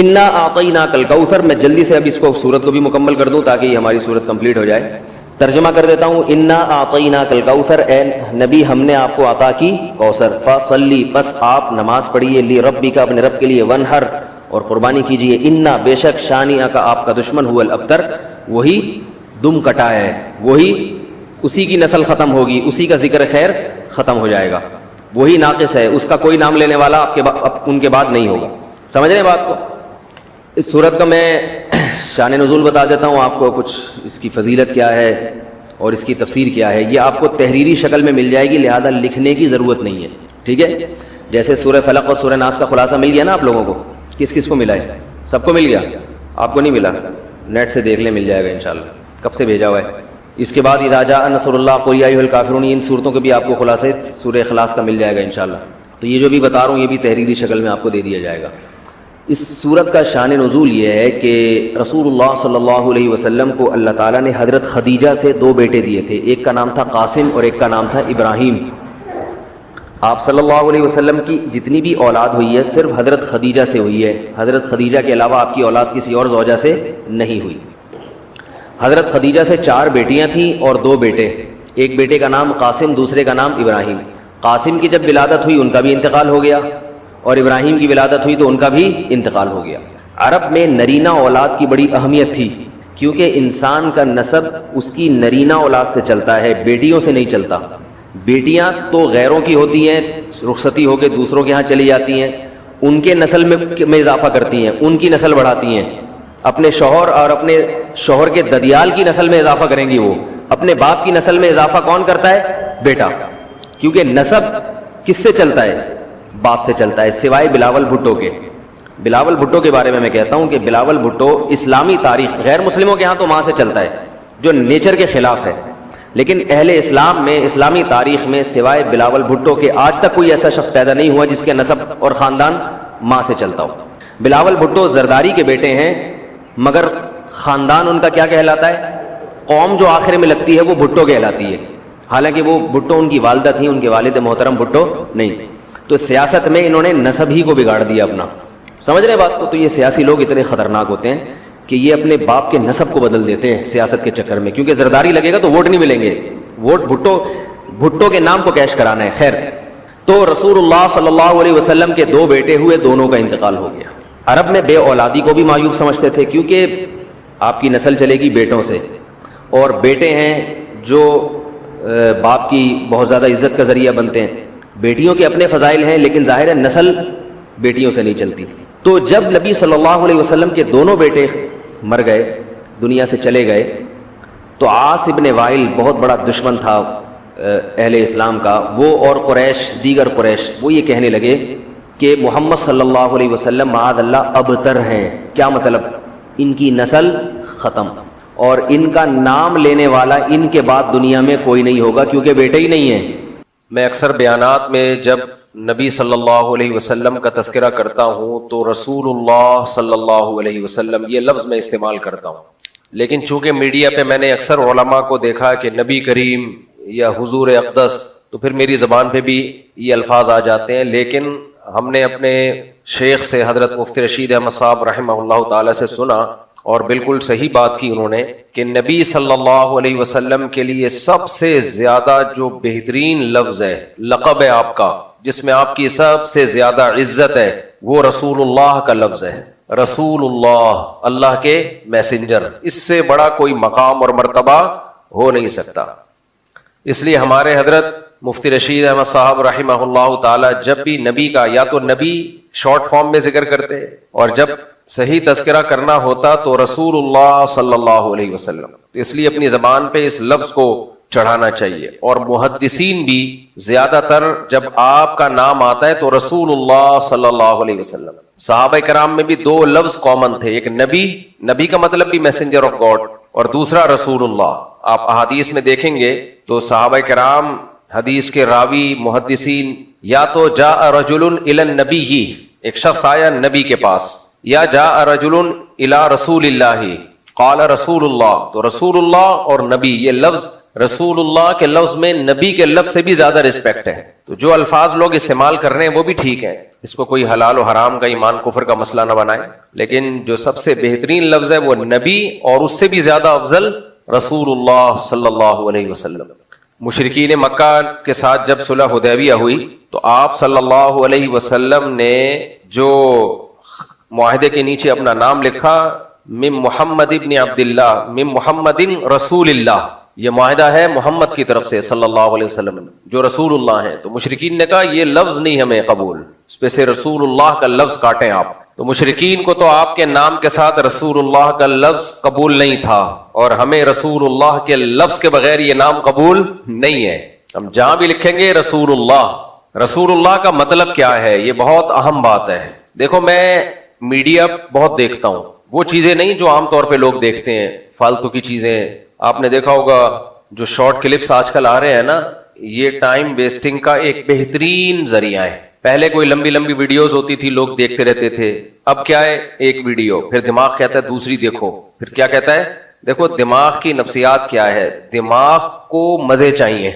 انا اعطیناک الکوثر. میں جلدی سے اب اس کو سورت کو بھی مکمل کر دوں تاکہ ہماری سورت کمپلیٹ ہو جائے. ترجمہ کر دیتا ہوں. انا اعطیناک الکوثر، اے نبی ہم نے آپ کو عطا کی کوثر. فصلی، پس آپ نماز پڑھیے، لربک، اپنے رب کے لیے، ونحر، اور قربانی کیجیے. انا، بے شک، شانئک، آپ کا دشمن، هو الابتر، وہی دم کٹا ہے، وہی اسی کی نسل ختم ہوگی، اسی کا ذکر خیر ختم ہو جائے گا، وہی ناقص ہے، اس کا کوئی نام لینے والا ان کے بعد نہیں ہوگا. سمجھ رہے ہیں بات کو؟ اس صورت کا میں شان نزول بتا دیتا ہوں آپ کو، کچھ اس کی فضیلت کیا ہے اور اس کی تفسیر کیا ہے. یہ آپ کو تحریری شکل میں مل جائے گی، لہذا لکھنے کی ضرورت نہیں ہے. ٹھیک ہے؟ جیسے سورہ فلق اور سورہ ناس کا خلاصہ مل گیا نا آپ لوگوں کو. کس کس کو ملا ہے؟ سب کو مل گیا؟ آپ کو نہیں ملا؟ نیٹ سے دیکھ لیں، مل جائے گا انشاءاللہ. کب سے بھیجا ہوا ہے؟ اس کے بعد اذا جاء نصر اللہ قل یا ایھا الکافرون، ان صورتوں کے بھی آپ کو خلاصے سورہ اخلاص کا مل جائے گا انشاءاللہ. تو یہ جو بھی بتا رہا ہوں یہ بھی تحریری شکل میں آپ کو دے دیا جائے گا. اس صورت کا شان نزول یہ ہے کہ رسول اللہ صلی اللہ علیہ وسلم کو اللہ تعالیٰ نے حضرت خدیجہ سے 2 بیٹے دیے تھے. ایک کا نام تھا قاسم اور ایک کا نام تھا ابراہیم. آپ صلی اللہ علیہ وسلم کی جتنی بھی اولاد ہوئی ہے صرف حضرت خدیجہ سے ہوئی ہے. حضرت خدیجہ کے علاوہ آپ کی اولاد کسی اور زوجہ سے نہیں ہوئی. حضرت خدیجہ سے 4 بیٹیاں تھیں اور 2 بیٹے. ایک بیٹے کا نام قاسم، دوسرے کا نام ابراہیم. قاسم کی جب ولادت ہوئی ان کا بھی انتقال ہو گیا، اور ابراہیم کی ولادت ہوئی تو ان کا بھی انتقال ہو گیا. عرب میں نرینہ اولاد کی بڑی اہمیت تھی، کیونکہ انسان کا نسب اس کی نرینہ اولاد سے چلتا ہے، بیٹیوں سے نہیں چلتا. بیٹیاں تو غیروں کی ہوتی ہیں، رخصتی ہو کے دوسروں کے ہاں چلی جاتی ہیں، ان کے نسل میں اضافہ کرتی ہیں، ان کی نسل بڑھاتی ہیں. اپنے شوہر اور اپنے شوہر کے ددیال کی نسل میں اضافہ کریں گی. وہ اپنے باپ کی نسل میں اضافہ کون کرتا ہے؟ بیٹا. کیونکہ نسب کس سے چلتا ہے؟ باپ سے چلتا ہے، سوائے بلاول بھٹو کے. بلاول بھٹو کے بارے میں کہتا ہوں کہ بلاول بھٹو اسلامی تاریخ، غیر مسلموں کے ہاں تو ماں سے چلتا ہے جو نیچر کے خلاف ہے، لیکن اہل اسلام میں، اسلامی تاریخ میں سوائے بلاول بھٹو کے آج تک کوئی ایسا شخص پیدا نہیں ہوا جس کے نسب اور خاندان ماں سے چلتا ہو. بلاول بھٹو زرداری کے بیٹے ہیں، مگر خاندان ان کا کیا کہلاتا ہے؟ قوم جو آخر میں لگتی ہے وہ بھٹو کہلاتی ہے، حالانکہ وہ بھٹو ان کی والدہ تھیں، ان کے والد محترم بھٹو نہیں. تو سیاست میں انہوں نے نسب ہی کو بگاڑ دیا اپنا. سمجھ رہے بات کو؟ تو یہ سیاسی لوگ اتنے خطرناک ہوتے ہیں کہ یہ اپنے باپ کے نسب کو بدل دیتے ہیں سیاست کے چکر میں، کیونکہ زرداری لگے گا تو ووٹ نہیں ملیں گے، ووٹ بھٹو کے نام کو کیش کرانا ہے. خیر، تو رسول اللہ صلی اللہ علیہ وسلم کے 2 بیٹے ہوئے، دونوں کا انتقال ہو گیا. عرب میں بے اولادی کو بھی معیوب سمجھتے تھے، کیونکہ آپ کی نسل چلے گی بیٹوں سے، اور بیٹے ہیں جو باپ کی بہت زیادہ عزت کا ذریعہ بنتے ہیں. بیٹیوں کے اپنے فضائل ہیں، لیکن ظاہر ہے نسل بیٹیوں سے نہیں چلتی. تو جب نبی صلی اللہ علیہ وسلم کے دونوں بیٹے مر گئے، دنیا سے چلے گئے، تو عاص ابن وائل بہت بڑا دشمن تھا اہل اسلام کا، وہ اور قریش، دیگر قریش، وہ یہ کہنے لگے کہ محمد صلی اللہ علیہ وسلم معاذ اللہ ابتر ہیں. کیا مطلب؟ ان کی نسل ختم، اور ان کا نام لینے والا ان کے بعد دنیا میں کوئی نہیں ہوگا، کیونکہ بیٹے ہی نہیں ہیں. میں اکثر بیانات میں جب نبی صلی اللہ علیہ وسلم کا تذکرہ کرتا ہوں تو رسول اللہ صلی اللہ علیہ وسلم یہ لفظ میں استعمال کرتا ہوں، لیکن چونکہ میڈیا پہ میں نے اکثر علماء کو دیکھا کہ نبی کریم یا حضور اقدس، تو پھر میری زبان پہ بھی یہ الفاظ آ جاتے ہیں. لیکن ہم نے اپنے شیخ سے حضرت مفتی رشید احمد صاحب رحمہ اللہ تعالی سے سنا، اور بالکل صحیح بات کی انہوں نے، کہ نبی صلی اللہ علیہ وسلم کے لیے سب سے زیادہ جو بہترین لفظ ہے، لقب ہے آپ کا، جس میں آپ کی سب سے زیادہ عزت ہے، وہ رسول اللہ کا لفظ ہے. رسول اللہ، اللہ کے میسنجر، اس سے بڑا کوئی مقام اور مرتبہ ہو نہیں سکتا. اس لیے ہمارے حضرت مفتی رشید احمد صاحب رحمہ اللہ تعالی جب بھی نبی کا یا تو نبی شارٹ فارم میں ذکر کرتے، اور جب صحیح تذکرہ کرنا ہوتا تو رسول اللہ صلی اللہ علیہ وسلم. اس لیے اپنی زبان پہ اس لفظ کو چڑھانا چاہیے. اور محدثین بھی زیادہ تر جب آپ کا نام آتا ہے تو رسول اللہ صلی اللہ علیہ وسلم. صحابہ کرام میں بھی 2 لفظ کامن تھے، ایک نبی، نبی کا مطلب بھی میسنجر آف گاڈ، اور دوسرا رسول اللہ. آپ احادیث میں دیکھیں گے تو صحابہ کرام، حدیث کے راوی، محدثین، یا تو جاء رجل الی النبی، ایک شخص آیا نبی کے پاس، یا جاء رجل الی رسول اللہ، قال رسول اللہ، تو رسول اللہ اور نبی، یہ لفظ رسول اللہ کے لفظ میں نبی کے لفظ سے بھی زیادہ رسپیکٹ ہے. تو جو الفاظ لوگ استعمال کر رہے ہیں وہ بھی ٹھیک ہے، اس کو کوئی حلال و حرام کا، ایمان کفر کا مسئلہ نہ بنائے، لیکن جو سب سے بہترین لفظ ہے وہ نبی، اور اس سے بھی زیادہ افضل رسول اللہ صلی اللہ علیہ وسلم. مشرکین مکہ کے ساتھ جب صلح حدیبیہ ہوئی تو آپ صلی اللہ علیہ وسلم نے جو معاہدے کے نیچے اپنا نام لکھا، من محمد ابن عبداللہ من محمد رسول اللہ، یہ معاہدہ ہے محمد کی طرف سے صلی اللہ علیہ وسلم جو رسول اللہ ہیں. تو مشرکین نے کہا یہ لفظ نہیں ہمیں قبول، اس پہ سے رسول اللہ کا لفظ کاٹیں آپ. تو مشرکین کو تو آپ کے نام کے ساتھ رسول اللہ کا لفظ قبول نہیں تھا، اور ہمیں رسول اللہ کے لفظ کے بغیر یہ نام قبول نہیں ہے. ہم جہاں بھی لکھیں گے رسول اللہ، رسول اللہ کا مطلب کیا ہے، یہ بہت اہم بات ہے. دیکھو میں میڈیا بہت دیکھتا ہوں، وہ چیزیں نہیں جو عام طور پہ لوگ دیکھتے ہیں، فالتو کی چیزیں. آپ نے دیکھا ہوگا جو شارٹ کلپس آج کل آ رہے ہیں نا، یہ ٹائم ویسٹنگ کا ایک بہترین ذریعہ ہے. پہلے کوئی لمبی لمبی ویڈیوز ہوتی تھی، لوگ دیکھتے رہتے تھے. اب کیا ہے، ایک ویڈیو، پھر دماغ کہتا ہے دوسری دیکھو، پھر کیا کہتا ہے. دیکھو دماغ کی نفسیات کیا ہے، دماغ کو مزے چاہیے،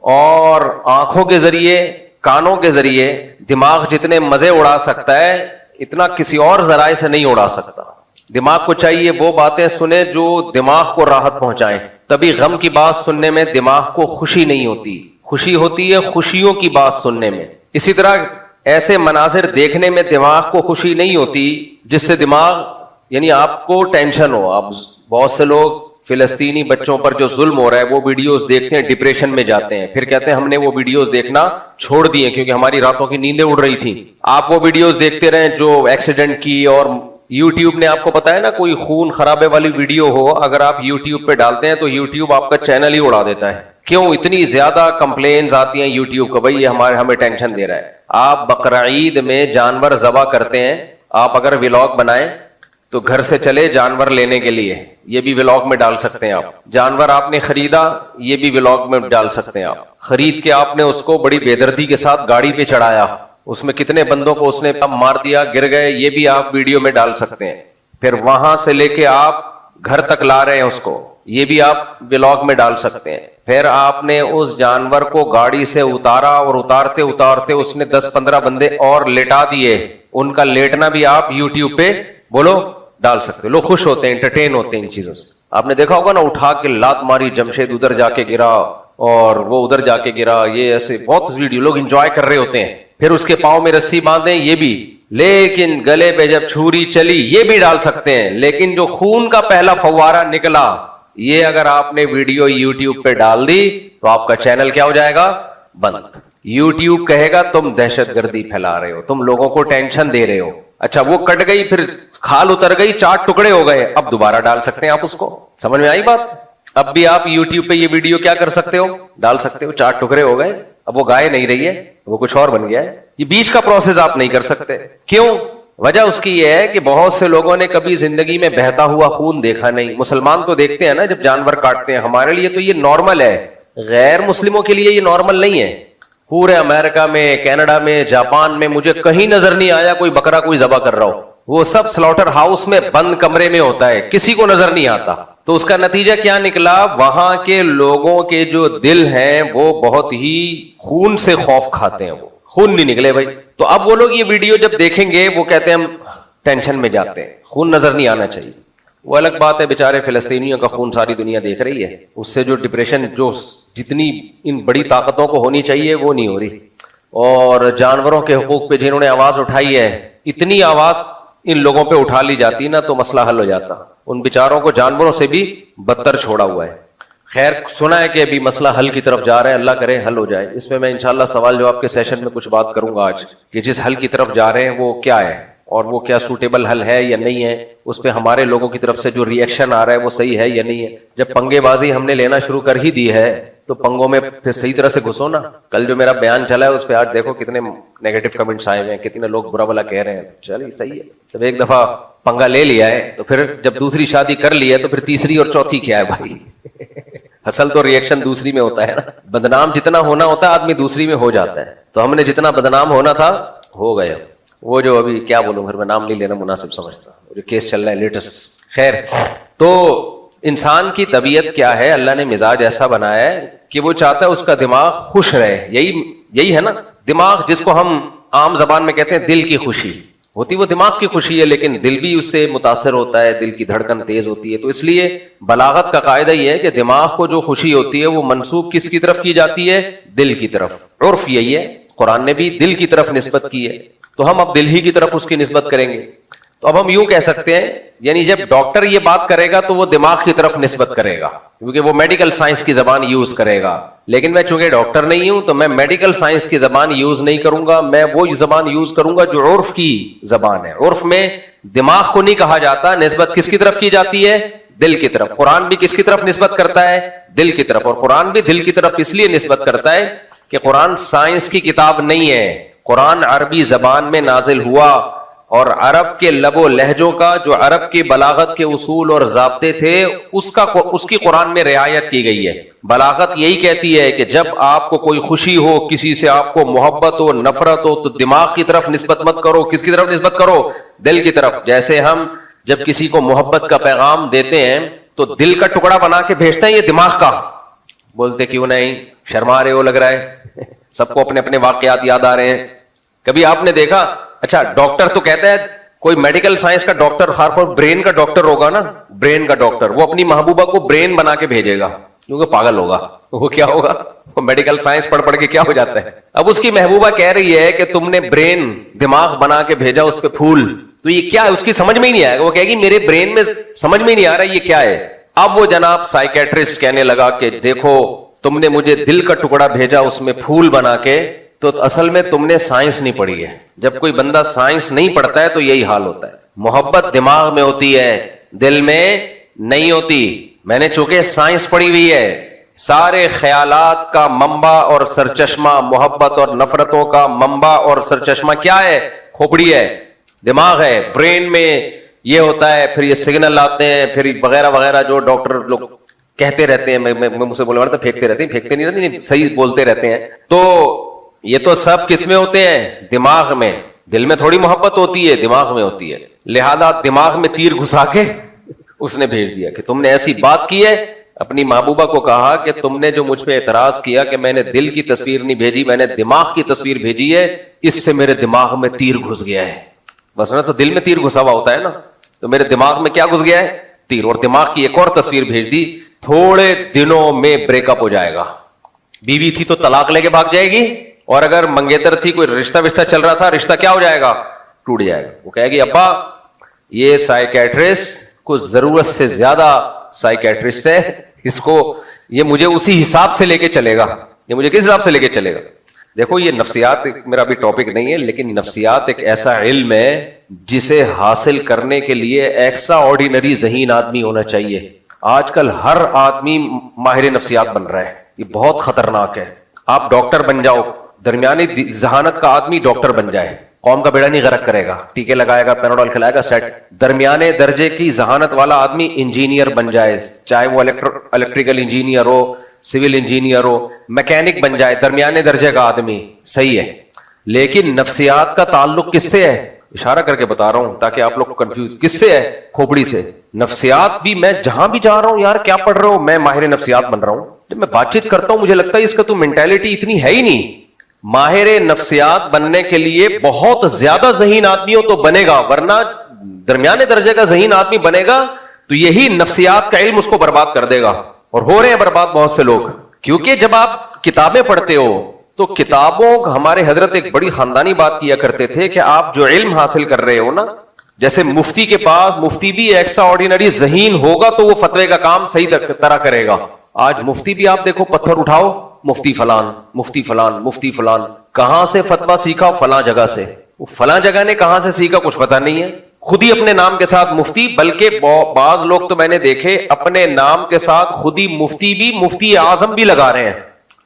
اور آنکھوں کے ذریعے، کانوں کے ذریعے دماغ جتنے مزے اڑا سکتا ہے اتنا کسی اور ذرائع سے نہیں اڑا سکتا. دماغ کو چاہیے وہ باتیں سنے جو دماغ کو راحت پہنچائیں. تبھی غم کی بات سننے میں دماغ کو خوشی نہیں ہوتی، خوشی ہوتی ہے خوشیوں کی بات سننے میں. اسی طرح ایسے مناظر دیکھنے میں دماغ کو خوشی نہیں ہوتی جس سے دماغ، یعنی آپ کو ٹینشن ہو. آپ بہت سے لوگ فلسطینی بچوں پر جو ظلم ہو رہا ہے وہ ویڈیوز دیکھتے ہیں، ڈپریشن میں جاتے ہیں، پھر کہتے ہیں ہم نے وہ ویڈیوز دیکھنا چھوڑ دیے کیونکہ ہماری راتوں کی نیندیں اڑ رہی تھیں. آپ وہ ویڈیوز دیکھتے رہیں جو ایکسیڈنٹ کی، اور یوٹیوب نے آپ کو پتا ہے نا، کوئی خون خرابے والی ویڈیو ہو اگر آپ یوٹیوب پہ ڈالتے ہیں تو یوٹیوب آپ کا چینل ہی اڑا دیتا ہے. کیوں؟ اتنی زیادہ کمپلینز آتی ہیں یوٹیوب کو، بھائی یہ ہمیں ٹینشن دے رہا ہے. آپ بقرعید میں جانور ذبح کرتے ہیں، آپ اگر ولاگ بنائیں تو گھر سے چلے جانور لینے کے لیے، یہ بھی ولاگ میں ڈال سکتے ہیں آپ. جانور آپ نے خریدا، یہ بھی ولاگ میں ڈال سکتے ہیں آپ. خرید کے آپ نے اس کو بڑی بے دردی کے ساتھ گاڑی پہ چڑھایا، اس میں کتنے بندوں کو اس نے مار دیا، گر گئے، یہ بھی آپ ویڈیو میں ڈال سکتے ہیں. پھر وہاں سے لے کے آپ گھر تک لا رہے ہیں اس کو، یہ بھی آپ ولاگ میں ڈال سکتے ہیں. پھر آپ نے اس جانور کو گاڑی سے اتارا، اور اتارتے اتارتے اس نے 10-15 بندے اور لیٹا دیے، ان کا لیٹنا بھی آپ یوٹیوب پہ بولو ڈال سکتے. لوگ خوش ہوتے ہیں، انٹرٹین ہوتے ہیں ان چیزوں سے. آپ نے دیکھا ہوگا نا، اٹھا کے لات ماری، جمشید ادھر جا کے گرا اور وہ ادھر جا کے گرا، یہ ایسے بہت ویڈیو لوگ انجوائے کر رہے ہوتے ہیں. پھر اس کے پاؤں میں رسی باندھیں، یہ بھی. لیکن گلے پہ جب چھری چلی، یہ بھی ڈال سکتے ہیں. لیکن جو خون کا پہلا فوارہ نکلا، یہ اگر آپ نے ویڈیو یوٹیوب پہ ڈال دی تو آپ کا چینل کیا ہو جائے گا؟ بند. یوٹیوب کہے گا تم دہشت گردی پھیلا رہے ہو، تم لوگوں کو ٹینشن دے رہے ہو. اچھا وہ کٹ گئی، پھر کھال اتر گئی، 4 ٹکڑے ہو گئے، اب دوبارہ ڈال سکتے ہیں آپ اس کو. سمجھ میں آئی بات؟ اب بھی آپ یوٹیوب پہ یہ ویڈیو کیا کر سکتے ہو؟ ڈال سکتے ہو. 4 ٹکڑے ہو گئے، اب وہ گائے نہیں رہی ہے، وہ کچھ اور بن گیا ہے. یہ بیچ کا پروسیس آپ نہیں کر سکتے. کیوں؟ وجہ اس کی یہ ہے کہ بہت سے لوگوں نے کبھی زندگی میں بہتا ہوا خون دیکھا نہیں. مسلمان تو دیکھتے ہیں نا جب جانور کاٹتے ہیں، ہمارے لیے تو یہ نارمل ہے، غیر مسلموں کے لیے یہ نارمل نہیں ہے. پورے امریکہ میں، کینیڈا میں، جاپان میں مجھے کہیں نظر نہیں آیا کوئی بکرا کوئی ذبح کر رہا ہو. وہ سب سلاٹر ہاؤس میں بند کمرے میں ہوتا ہے، کسی کو نظر نہیں آتا. تو اس کا نتیجہ کیا نکلا؟ وہاں کے لوگوں کے جو دل ہیں وہ بہت ہی خون سے خوف کھاتے ہیں، وہ خون نہیں نکلے بھائی. تو اب وہ لوگ یہ ویڈیو جب دیکھیں گے وہ کہتے ہیں ہم ٹینشن میں جاتے ہیں، خون نظر نہیں آنا چاہیے. وہ الگ بات ہے، بیچارے فلسطینیوں کا خون ساری دنیا دیکھ رہی ہے، اس سے جو ڈپریشن جو جتنی ان بڑی طاقتوں کو ہونی چاہیے وہ نہیں ہو رہی. اور جانوروں کے حقوق پہ جنہوں نے آواز اٹھائی ہے، اتنی آواز ان لوگوں پہ اٹھا لی جاتی نا تو مسئلہ حل ہو جاتا. ان بیچاروں کو جانوروں سے بھی بدتر چھوڑا ہوا ہے. خیر سنا ہے کہ ابھی مسئلہ حل کی طرف جا رہے ہیں، اللہ کرے حل ہو جائے. اس میں انشاءاللہ سوال جواب کے سیشن میں کچھ بات کروں گا آج کہ جس حل کی طرف جا رہے ہیں وہ کیا ہے، اور وہ کیا سوٹیبل حل ہے یا نہیں ہے. اس پہ ہمارے لوگوں کی طرف سے جو ری ایکشن آ رہا ہے وہ صحیح ہے یا نہیں ہے. جب پنگے بازی ہم نے لینا شروع کر ہی دی ہے تو پنگوں میں پھر صحیح طرح سے گھسو نا. کل جو میرا بیان چلا ہے اس پہ آج دیکھو کتنے نیگیٹو کمنٹس آئے ہوئے ہیں، کتنے لوگ برا بلا کہہ رہے ہیں. چلیے صحیح ہے، جب ایک دفعہ پنگا لے لیا ہے تو پھر جب دوسری شادی کر لی ہے تو پھر تیسری اور چوتھی کیا ہے بھائی. اصل تو ری ایکشن دوسری میں ہوتا ہے نا. بدنام جتنا ہونا ہوتا ہے آدمی دوسری میں ہو جاتا ہے. تو ہم نے جتنا بدنام ہونا تھا ہو گیا. وہ جو ابھی کیا بولوں، پھر میں نام نہیں لینا مناسب سمجھتا، جو کیس چل رہا ہے لیٹسٹ. خیر تو انسان کی طبیعت کیا ہے, اللہ نے مزاج ایسا بنایا ہے کہ وہ چاہتا ہے اس کا دماغ خوش رہے. یہی ہے نا دماغ, جس کو ہم عام زبان میں کہتے ہیں دل کی خوشی ہوتی, وہ دماغ کی خوشی ہے, لیکن دل بھی اس سے متاثر ہوتا ہے, دل کی دھڑکن تیز ہوتی ہے. تو اس لیے بلاغت کا قاعدہ یہ ہے کہ دماغ کو جو خوشی ہوتی ہے وہ منسوب کس کی طرف کی جاتی ہے؟ دل کی طرف. عرف یہی ہے, قرآن نے بھی دل کی طرف نسبت کی ہے, تو ہم اب دل ہی کی طرف اس کی نسبت کریں گے. تو اب ہم یوں کہہ سکتے ہیں, یعنی جب ڈاکٹر یہ بات کرے گا تو وہ دماغ کی طرف نسبت کرے گا, کیونکہ وہ میڈیکل سائنس کی زبان یوز کرے گا. لیکن میں چونکہ ڈاکٹر نہیں ہوں تو میں میڈیکل سائنس کی زبان یوز نہیں کروں گا, میں وہ زبان یوز کروں گا جو عرف کی زبان ہے. عرف میں دماغ کو نہیں کہا جاتا, نسبت کس کی طرف کی جاتی ہے؟ دل کی طرف. قرآن بھی کس کی طرف نسبت کرتا ہے؟ دل کی طرف. اور قرآن بھی دل کی طرف اس لیے نسبت کرتا ہے کہ قرآن سائنس کی کتاب نہیں ہے, قرآن عربی زبان میں نازل ہوا, اور عرب کے لب و لہجوں کا, جو عرب کی بلاغت کے اصول اور ضابطے تھے, اس کی قرآن میں رعایت کی گئی ہے. بلاغت یہی کہتی ہے کہ جب آپ کو کوئی خوشی ہو, کسی سے آپ کو محبت ہو, نفرت ہو, تو دماغ کی طرف نسبت مت کرو. کس کی طرف نسبت کرو؟ دل کی طرف. جیسے ہم جب کسی کو محبت کا پیغام دیتے ہیں تو دل کا ٹکڑا بنا کے بھیجتے ہیں, یہ دماغ کا. بولتے کیوں نہیں, شرما رہے ہو لگ رہا ہے, سب کو اپنے اپنے واقعات یاد آ رہے ہیں. کبھی آپ نے دیکھا, اچھا ڈاکٹر تو کہتا ہے, کوئی میڈیکل سائنس کا ڈاکٹر, خاص طور برین کا ڈاکٹر ہوگا نا, برین کا ڈاکٹر, وہ اپنی محبوبہ کو برین بنا کے بھیجے گا, کیونکہ پاگل ہوگا. وہ کیا ہوگا, وہ میڈیکل سائنس پڑھ کے کیا ہو جاتا ہے. اب اس کی محبوبہ کہہ رہی ہے کہ تم نے برین, دماغ بنا کے بھیجا, اس پہ پھول, تو یہ کیا ہے؟ اس کی سمجھ میں ہی نہیں آئے گا. وہ کہے گی میرے برین میں سمجھ میں ہی نہیں آ رہا یہ کیا ہے. اب وہ جناب سائیکیٹرسٹ کہنے لگا کہ دیکھو تم نے مجھے دل کا ٹکڑا بھیجا, اس میں پھول بنا کے, تو اصل میں تم نے سائنس نہیں پڑھی ہے. جب کوئی بندہ سائنس نہیں پڑھتا ہے تو یہی حال ہوتا ہے. محبت دماغ میں ہوتی ہے, دل میں نہیں ہوتی. میں نے چونکہ سائنس پڑھی ہوئی ہے, سارے خیالات کا منبع اور سرچشمہ, محبت اور نفرتوں کا منبع اور سرچشمہ کیا ہے؟ کھوپڑی ہے, دماغ ہے. برین میں یہ ہوتا ہے, پھر یہ سگنل آتے ہیں, پھر وغیرہ وغیرہ جو ڈاکٹر لوگ کہتے رہتے ہیں. میں مجھ سے بولے پھینکتے رہتے ہیں, پھینکتے نہیں رہتے, صحیح بولتے رہتے ہیں. تو یہ تو سب کس میں ہوتے ہیں؟ دماغ میں. دل میں تھوڑی محبت ہوتی ہے, دماغ میں ہوتی ہے. لہذا دماغ میں تیر گھسا کے اس نے بھیج دیا کہ تم نے ایسی بات کی ہے. اپنی محبوبہ کو کہا کہ تم نے جو مجھ پہ اعتراض کیا کہ میں نے دل کی تصویر نہیں بھیجی, میں نے دماغ کی تصویر بھیجی ہے, اس سے میرے دماغ میں تیر گھس گیا ہے. بس نا, تو دل میں تیر گھسا ہوا ہوتا ہے نا, تو میرے دماغ میں کیا گھس گیا ہے؟ تیر. اور دماغ کی ایک اور تصویر بھیج دی, تھوڑے دنوں میں بریک اپ ہو جائے گا. بیوی تھی تو طلاق لے کے بھاگ جائے گی, اور اگر منگیتر تھی, کوئی رشتہ چل رہا تھا, رشتہ کیا ہو جائے گا؟ ٹوٹ جائے گا. وہ کہے گی ابا یہ سائیکیٹرسٹ کو ضرورت سے زیادہ سائیکیٹرسٹ ہے, اس کو یہ مجھے اسی حساب سے لے کے چلے گا. یہ مجھے کس حساب سے لے کے چلے گا؟ دیکھو یہ نفسیات میرا بھی ٹاپک نہیں ہے, لیکن نفسیات ایک ایسا علم ہے جسے حاصل کرنے کے لیے ایکسٹرا آرڈینری ذہین آدمی ہونا چاہیے. آج کل ہر آدمی ماہر نفسیات بن رہا ہے, یہ بہت خطرناک ہے. آپ ڈاکٹر بن جاؤ, درمیانی ذہانت کا آدمی ڈاکٹر بن جائے, قوم کا بیڑا نہیں غرق کرے گا, ٹیکے لگائے گا, پیناڈول کھلائے گا, سیٹ. درمیانے درجے کی ذہانت والا آدمی انجینئر بن جائے, چاہے وہ الیکٹریکل انجینئر ہو, سول انجینئر ہو, میکینک بن جائے, درمیانے درجے کا آدمی, صحیح ہے. لیکن نفسیات کا تعلق کس سے ہے؟ اشارہ کر کے بتا رہا ہوں تاکہ آپ لوگ کنفیوز. کس سے ہے؟ کھوپڑی سے. نفسیات بھی میں جہاں بھی جا رہا ہوں, یار کیا پڑھ رہا ہوں, میں ماہر نفسیات بن رہا ہوں. جب میں بات چیت کرتا ہوں مجھے لگتا ہے اس کا تو مینٹالٹی اتنی ہے ہی نہیں. ماہر نفسیات بننے کے لیے بہت زیادہ ذہین آدمی ہو تو بنے گا, ورنہ درمیانے درجے کا ذہین آدمی بنے گا تو یہی نفسیات کا علم اس کو برباد کر دے گا. اور ہو رہے ہیں برباد بہت سے لوگ, کیونکہ جب آپ کتابیں پڑھتے ہو تو کتابوں, ہمارے حضرت ایک بڑی خاندانی بات کیا کرتے تھے کہ آپ جو علم حاصل کر رہے ہو نا, جیسے مفتی کے پاس, مفتی بھی ایکسٹرا آرڈینری ذہین ہوگا تو وہ فتوے کا کام صحیح طرح کرے گا. آج مفتی بھی آپ دیکھو, پتھر اٹھاؤ, مفتی فلان, مفتی فلان, مفتی فلان. کہاں سے فتویٰ سیکھا؟ فلاں جگہ سے. فلاں جگہ نے کہاں سے سیکھا کچھ پتا نہیں ہے, خود ہی اپنے نام کے ساتھ مفتی. بلکہ بعض لوگ تو میں نے دیکھے اپنے نام کے ساتھ خود ہی مفتی بھی, مفتی اعظم بھی لگا رہے ہیں.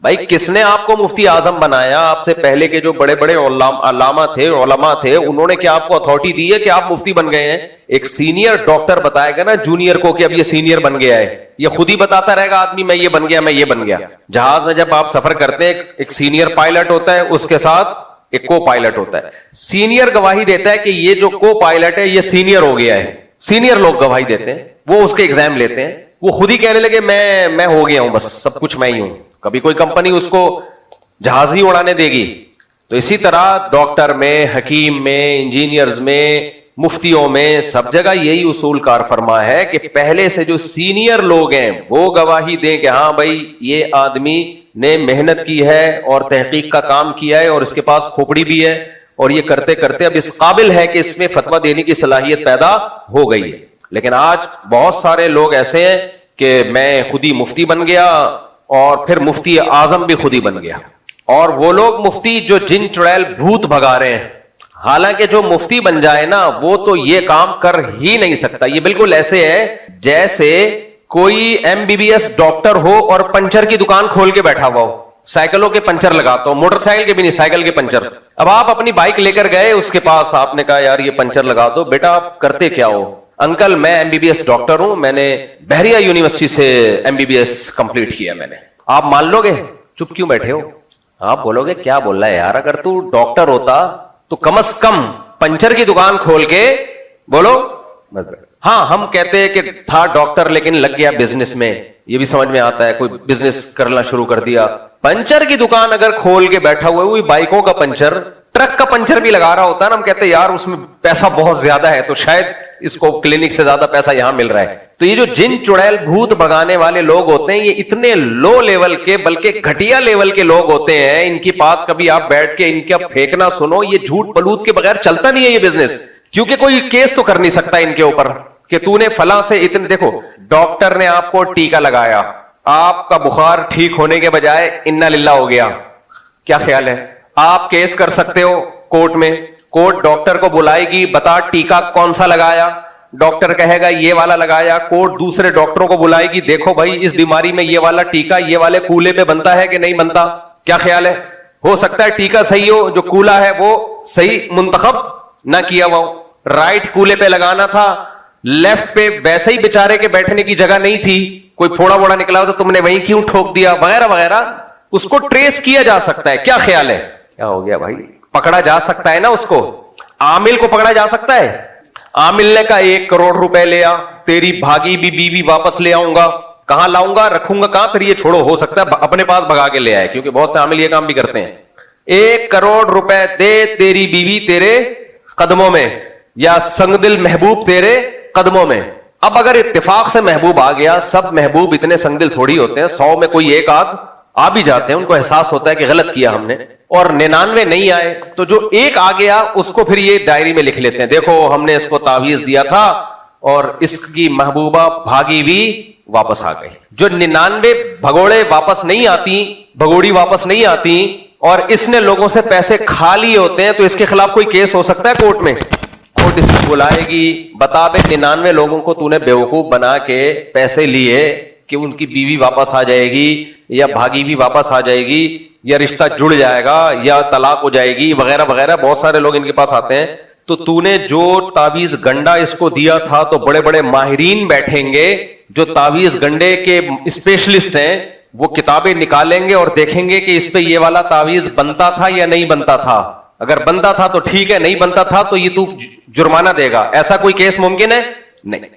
بھائی کس نے آپ کو مفتی اعظم بنایا؟ آپ سے پہلے کے جو بڑے بڑے علامہ تھے, علماء تھے, انہوں نے کیا آپ کو اتھارٹی دی ہے کہ آپ مفتی بن گئے ہیں؟ ایک سینئر ڈاکٹر بتائے گا نا جونیئر کو کہ اب یہ سینئر بن گیا ہے, یہ خود ہی بتاتا رہے گا آدمی میں یہ بن گیا, میں یہ بن گیا. جہاز میں جب آپ سفر کرتے ہیں ایک سینئر پائلٹ ہوتا ہے, اس کے ساتھ ایک کو پائلٹ ہوتا ہے. سینئر گواہی دیتا ہے کہ یہ جو کو پائلٹ ہے یہ سینئر ہو گیا ہے, سینئر لوگ گواہی دیتے ہیں. وہ اس کے ایگزام لیتے ہیں, وہ خود ہی کہنے لگے میں ہو گیا ہوں, بس سب کچھ میں ہی ہوں. کبھی کوئی کمپنی اس کو جہاز ہی اڑانے دے گی. تو اسی طرح ڈاکٹر میں, حکیم میں, انجینئرز میں, مفتیوں میں, سب جگہ یہی اصول کار فرما ہے کہ پہلے سے جو سینئر لوگ ہیں وہ گواہی دیں کہ ہاں بھائی یہ آدمی نے محنت کی ہے اور تحقیق کا کام کیا ہے اور اس کے پاس کھوپڑی بھی ہے اور یہ کرتے کرتے اب اس قابل ہے کہ اس میں فتویٰ دینے کی صلاحیت پیدا ہو گئی ہے. لیکن آج بہت سارے لوگ ایسے ہیں کہ میں خود ہی مفتی بن گیا اور پھر مفتی اعظم بھی خود ہی بن گیا, اور وہ لوگ مفتی جو جن چڑیل بھوت بھگا رہے ہیں. حالانکہ جو مفتی بن جائے نا وہ تو یہ کام کر ہی نہیں سکتا. یہ بالکل ایسے ہے جیسے کوئی MBBS ڈاکٹر ہو اور پنچر کی دکان کھول کے بیٹھا ہوا ہو, سائیکلوں کے پنچر لگاتا ہو, موٹر سائیکل کے بھی نہیں, سائیکل کے پنچر. اب آپ اپنی بائک لے کر گئے اس کے پاس, آپ نے کہا یار یہ پنچر لگا دو. بیٹا آپ کرتے کیا ہو؟ انکل میں MBBS ڈاکٹر ہوں, میں نے بحریہ یونیورسٹی سے MBBS کمپلیٹ کیا میں نے. آپ مان لو گے؟ چپ کیوں بیٹھے ہو؟ آپ بولو گے کیا بول رہا ہے یار, اگر تو ڈاکٹر ہوتا تو کم از کم پنچر کی دکان کھول کے بولو. ہاں ہم کہتے ہیں کہ تھا ڈاکٹر لیکن لگ گیا بزنس میں, یہ بھی سمجھ میں آتا ہے, کوئی بزنس کرنا شروع کر دیا. پنچر کی دکان اگر کھول کے بیٹھا ہوا ہے, وہی بائکوں کا پنچر, ٹرک کا پنچر بھی لگا رہا ہوتا ہے نا, ہم کہتے ہیں یار اس میں پیسہ بہت زیادہ ہے تو شاید اس کو کلینک سے زیادہ پیسہ یہاں مل رہا ہے. تو یہ جو جن چڑیل بھوت بھگانے والے لوگ ہوتے ہیں یہ اتنے لو لیول کے بلکہ گھٹیا لیول کے لوگ ہوتے ہیں, ان کے پاس کبھی آپ بیٹھ کے ان کا پھینکنا سنو, یہ جھوٹ بلوت کے بغیر چلتا نہیں ہے یہ بزنس. کیونکہ کوئی کیس تو کر نہیں سکتا ان کے اوپر کہ تو نے فلاں سے اتنے. دیکھو ڈاکٹر نے آپ کو ٹیکا لگایا, آپ کا بخار ٹھیک ہونے کے بجائے انا للہ ہو گیا, کیا خیال ہے؟ آپ کیس کر سکتے ہو کورٹ میں, کورٹ ڈاکٹر کو بلائے گی, بتا ٹیکا کون سا لگایا, ڈاکٹر کہے گا یہ والا لگایا. کورٹ دوسرے ڈاکٹروں کو بلائے گی, دیکھو بھائی اس بیماری میں یہ والا ٹیکا یہ والے کولے پہ بنتا ہے کہ نہیں بنتا, کیا خیال ہے؟ ہو سکتا ہے ٹیکا صحیح ہو, جو کولا ہے وہ صحیح منتخب نہ کیا ہوا ہو, رائٹ کولے پہ لگانا تھا, لیفٹ پہ ویسے ہی بیچارے کے بیٹھنے کی جگہ نہیں تھی, کوئی پھوڑا ووڑا نکلا ہو تو تم نے وہیں کیوں ٹھوک دیا, وغیرہ وغیرہ. اس کو ٹریس کیا جا سکتا ہے, کیا خیال ہے؟ کیا ہو گیا بھائی؟ پکڑا جا سکتا ہے نا اس کو, عامل کو پکڑا جا سکتا ہے. عامل نے کہا 1 کروڑ روپے لیا, تیری بھاگی بھی بیوی واپس لے آؤں گا, کہاں لاؤں گا, رکھوں گا کہاں, پھر یہ چھوڑو, ہو سکتا ہے اپنے پاس بھگا کے لے آئے, کیونکہ بہت سے عامل یہ کام بھی کرتے ہیں. 1 کروڑ روپے دے, تیری بیوی تیرے قدموں میں, یا سنگ دل محبوب تیرے قدموں میں. اب اگر اتفاق سے محبوب آ گیا, سب محبوب اتنے سنگ دل تھوڑی ہوتے ہیں, 100 میں کوئی ایک آدھ آ بھی جاتے ہیں, ان کو احساس ہوتا ہے کہ غلط کیا ہم نے, اور 99 نہیں آئے, تو جو ایک آ گیا اس کو پھر یہ ڈائری میں لکھ لیتے ہیں, دیکھو ہم نے اس کو تعویذ دیا تھا اور اس کی محبوبہ بھاگی بھی واپس آ گئی. جو 99 بھگوڑے واپس نہیں آتی, بھگوڑی واپس نہیں آتی, اور اس نے لوگوں سے پیسے کھا لیے ہوتے ہیں, تو اس کے خلاف کوئی کیس ہو سکتا ہے کورٹ میں؟ کورٹ اس کو بلائے گی, بتا بے 99 لوگوں کو تو نے بیوقوف بنا کے پیسے لیے کہ ان کی بیوی واپس آ جائے گی, یا بھاگی بھی واپس آ جائے گی, یا رشتہ جڑ جائے گا, یا طلاق ہو جائے گی, وغیرہ وغیرہ. بہت سارے لوگ ان کے پاس آتے ہیں. تو نے جو تعویذ گنڈا اس کو دیا تھا, تو بڑے بڑے ماہرین بیٹھیں گے جو تعویذ گنڈے کے اسپیشلسٹ ہیں, وہ کتابیں نکالیں گے اور دیکھیں گے کہ اس پہ یہ والا تعویذ بنتا تھا یا نہیں بنتا تھا. اگر بنتا تھا تو ٹھیک ہے, نہیں بنتا تھا تو یہ تو جرمانہ دے گا. ایسا کوئی کیس ممکن ہے؟ نہیں.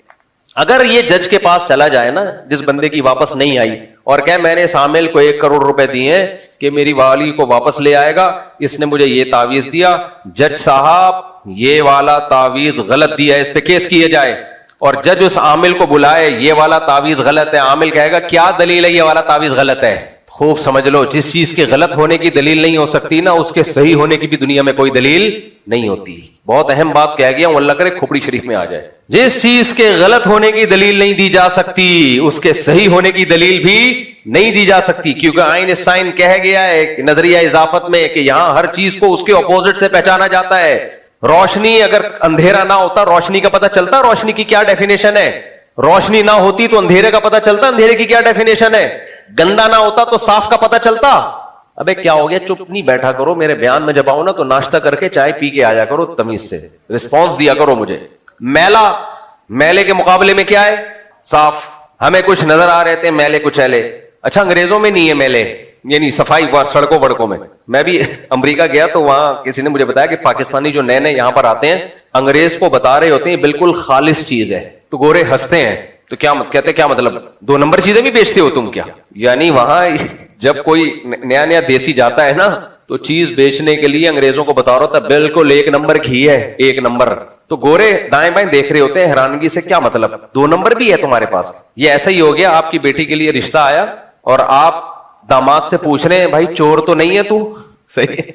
اگر یہ جج کے پاس چلا جائے نا, جس بندے کی واپس نہیں آئی, اور کہ میں نے اس عامل کو 1 کروڑ روپے دیے ہیں کہ میری والی کو واپس لے آئے گا, اس نے مجھے یہ تعویذ دیا, جج صاحب یہ والا تعویذ غلط دیا ہے, اس پہ کیس کیے جائے. اور جج اس عامل کو بلائے, یہ والا تعویذ غلط ہے. عامل کہے گا کیا دلیل ہے یہ والا تعویذ غلط ہے؟ خوب سمجھ لو, جس چیز کے غلط ہونے کی دلیل نہیں ہو سکتی نا, اس کے صحیح ہونے کی بھی دنیا میں کوئی دلیل نہیں ہوتی. بہت اہم بات کہہ گیا ہوں, اللہ کرے کھوپڑی شریف میں آ جائے. جس چیز کے غلط ہونے کی دلیل نہیں دی جا سکتی, اس کے صحیح ہونے کی دلیل بھی نہیں دی جا سکتی. کیونکہ آئن سائن کہہ گیا ہے نظریہ اضافت میں کہ یہاں ہر چیز کو اس کے اپوزٹ سے پہچانا جاتا ہے. روشنی, اگر اندھیرا نہ ہوتا روشنی کا پتہ چلتا روشنی کی کیا ڈیفینیشن ہے, روشنی نہ ہوتی تو اندھیرے کا پتہ چلتا اندھیرے کی کیا ڈیفینیشن ہے, گندا نہ ہوتا تو صاف کا پتہ چلتا. ابے کیا ہو گیا, چپ نہیں بیٹھا کرو, میرے بیان میں جب آؤ نا تو ناشتہ کر کے چائے پی کے آ جا کرو, تمیز سے رسپانس دیا کرو مجھے. میلا, میلے کے مقابلے میں کیا ہے؟ صاف. ہمیں کچھ نظر آ رہے تھے میلے کچیلے. اچھا انگریزوں میں نہیں ہے میلے, یعنی صفائی سڑکوں وڑکوں میں. میں بھی امریکہ گیا تو وہاں کسی نے مجھے بتایا کہ پاکستانی جو نئے نئے یہاں پر آتے ہیں, انگریز کو بتا رہے ہوتے ہیں بالکل خالص چیز ہے, تو گورے ہنستے ہیں تو کیا کہتے کیا مطلب 2 نمبر چیزیں بھی بیچتے ہو تم کیا؟ یعنی وہاں جب کوئی نیا نیا دیسی جاتا ہے نا تو چیز بیچنے کے لیے انگریزوں کو بتا رہا ہوتا ہے بالکل 1 نمبر گھی ہے 1 نمبر. تو گورے دائیں بائیں دیکھ رہے ہوتے ہیں حیرانگی سے, کیا مطلب 2 نمبر بھی ہے تمہارے پاس؟ یہ ایسا ہی ہو گیا, آپ کی بیٹی کے لیے رشتہ آیا اور آپ داماد سے پوچھ رہے ہیں بھائی چور تو نہیں ہے تو؟ صحیح ہے,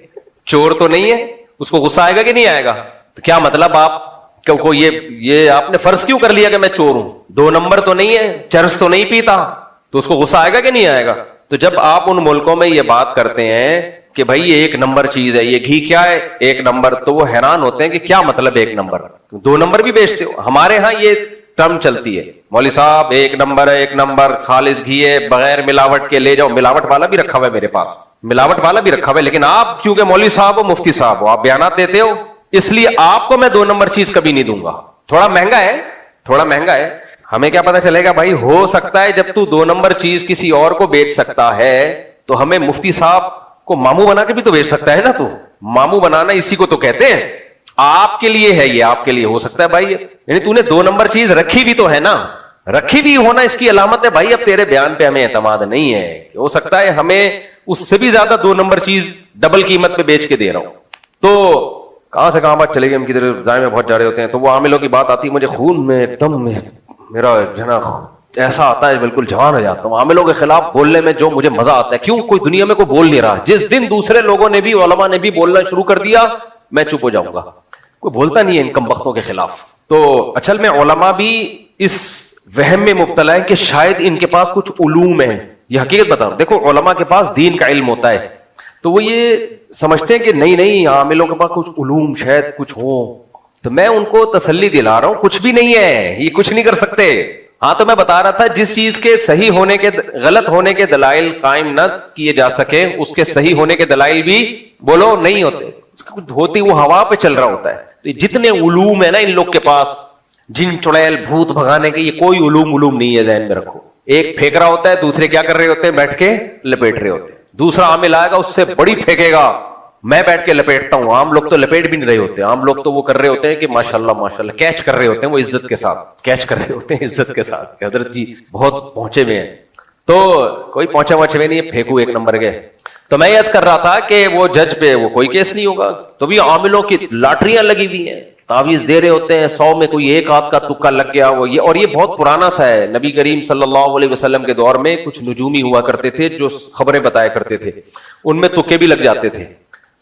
چور تو نہیں ہے. اس کو غصہ آئے گا کہ نہیں آئے گا؟ تو کیا مطلب آپ کو یہ آپ نے فرض کیوں کر لیا کہ میں چور ہوں؟ 2 نمبر تو نہیں ہے, چرس تو نہیں پیتا, تو اس کو غصہ آئے گا کہ نہیں آئے گا؟ تو جب آپ ان ملکوں میں یہ بات کرتے ہیں کہ بھائی یہ 1 نمبر چیز ہے, یہ گھی کیا ہے 1 نمبر, تو وہ حیران ہوتے ہیں کہ کیا مطلب 1 نمبر, 2 نمبر بھی بیچتے ہو؟ ہمارے ہاں یہ ٹرم چلتی ہے, مولوی صاحب 1 نمبر ہے, 1 نمبر خالص گھی ہے بغیر ملاوٹ کے لے جاؤ. ملاوٹ والا بھی رکھا ہوا ہے میرے پاس, ملاوٹ والا بھی رکھا ہوا ہے, لیکن آپ کیونکہ مولوی صاحب ہو, مفتی صاحب ہو, آپ بیانات دیتے ہو, اس لیے آپ کو میں 2 نمبر چیز کبھی نہیں دوں گا. تھوڑا مہنگا ہے, تھوڑا مہنگا ہے. ہمیں کیا پتا چلے گا بھائی, ہو سکتا ہے جب تو 2 نمبر چیز کسی اور کو بیچ سکتا ہے تو ہمیں مفتی صاحب کو ماموں بنا کے بھی تو بیچ سکتا ہے نا. تو ماموں بنانا اسی کو تو کہتے ہیں. آپ کے لیے ہے یہ, آپ کے لیے ہو سکتا ہے بھائی, یعنی تو نے 2 نمبر چیز رکھی بھی تو ہے نا, رکھی بھی ہونا اس کی علامت ہے بھائی. اب تیرے بیان پہ ہمیں اعتماد نہیں ہے, ہو سکتا ہے ہمیں اس سے بھی زیادہ 2 نمبر چیز ڈبل قیمت پہ بیچ کے دے رہا ہوں. تو کہاں سے کہاں بات چلے گی, ہم کدھر ضائع میں بہت جا رہے ہوتے ہیں. تو وہ عاملوں کی بات آتی ہے, مجھے خون میں ایک دم میرا ایسا آتا ہے, بالکل جوان ہو جاتا ہوں عاملوں کے خلاف بولنے میں, جو مجھے مزہ آتا ہے. کیوں؟ کوئی دنیا میں کوئی بول نہیں رہا. جس دن دوسرے لوگوں نے بھی, علماء نے بھی بولنا شروع کر دیا, میں چپ ہو جاؤں گا. کوئی بولتا نہیں ہے ان کم بختوں کے خلاف. تو اصل میں علماء بھی اس وہم میں مبتلا ہے کہ شاید ان کے پاس کچھ علوم ہیں. یہ حقیقت بتاؤ, دیکھو علماء کے پاس دین کا علم ہوتا ہے, تو وہ یہ سمجھتے ہیں کہ نہیں عاملوں کے پاس کچھ علوم شاید کچھ ہو. تو میں ان کو تسلی دلا رہا ہوں, کچھ بھی نہیں ہے, یہ کچھ نہیں کر سکتے. ہاں تو میں بتا رہا تھا, جس چیز کے صحیح ہونے کے غلط ہونے کے دلائل قائم نہ کیے جا سکے, اس کے صحیح ہونے کے دلائل بھی بولو نہیں ہوتے. ہوتی وہ ہوا پہ چل رہا ہوتا ہے. تو جتنے علوم ہیں نا ان لوگ کے پاس, جن چڑیل بھوت بھگانے کے, یہ کوئی علوم نہیں ہے, ذہن میں رکھو. ایک پھینک رہا ہوتا ہے, دوسرے کیا کر رہے ہوتے ہیں, بیٹھ کے لپیٹ رہے ہوتے ہیں. دوسرا عامل آئے گا, اس سے بڑی پھینکے گا, میں بیٹھ کے لپیٹتا ہوں. عام لوگ تو لپیٹ بھی نہیں رہے ہوتے, عام لوگ تو وہ کر رہے ہوتے ہیں کہ ماشاءاللہ کیچ کر رہے ہوتے ہیں, وہ عزت کے ساتھ کیچ کر رہے ہوتے ہیں, عزت کے ساتھ کہ حضرت جی بہت پہنچے ہوئے ہیں. تو کوئی پہنچے ہوئے نہیں ہے, پھینکو 1 نمبر کے. تو میں عرض کر رہا تھا کہ وہ جج پہ وہ کوئی کیس نہیں ہوگا. تو بھی عاملوں کی لاٹریاں لگی ہوئی ہیں, تعویذ دے رہے ہوتے ہیں, 100 میں کوئی 1 آدھ کا تکا لگ گیا. وہ یہ, اور یہ بہت پرانا سا ہے. نبی کریم صلی اللہ علیہ وسلم کے دور میں کچھ نجومی ہوا کرتے تھے جو خبریں بتایا کرتے تھے, ان میں تکے بھی لگ جاتے تھے.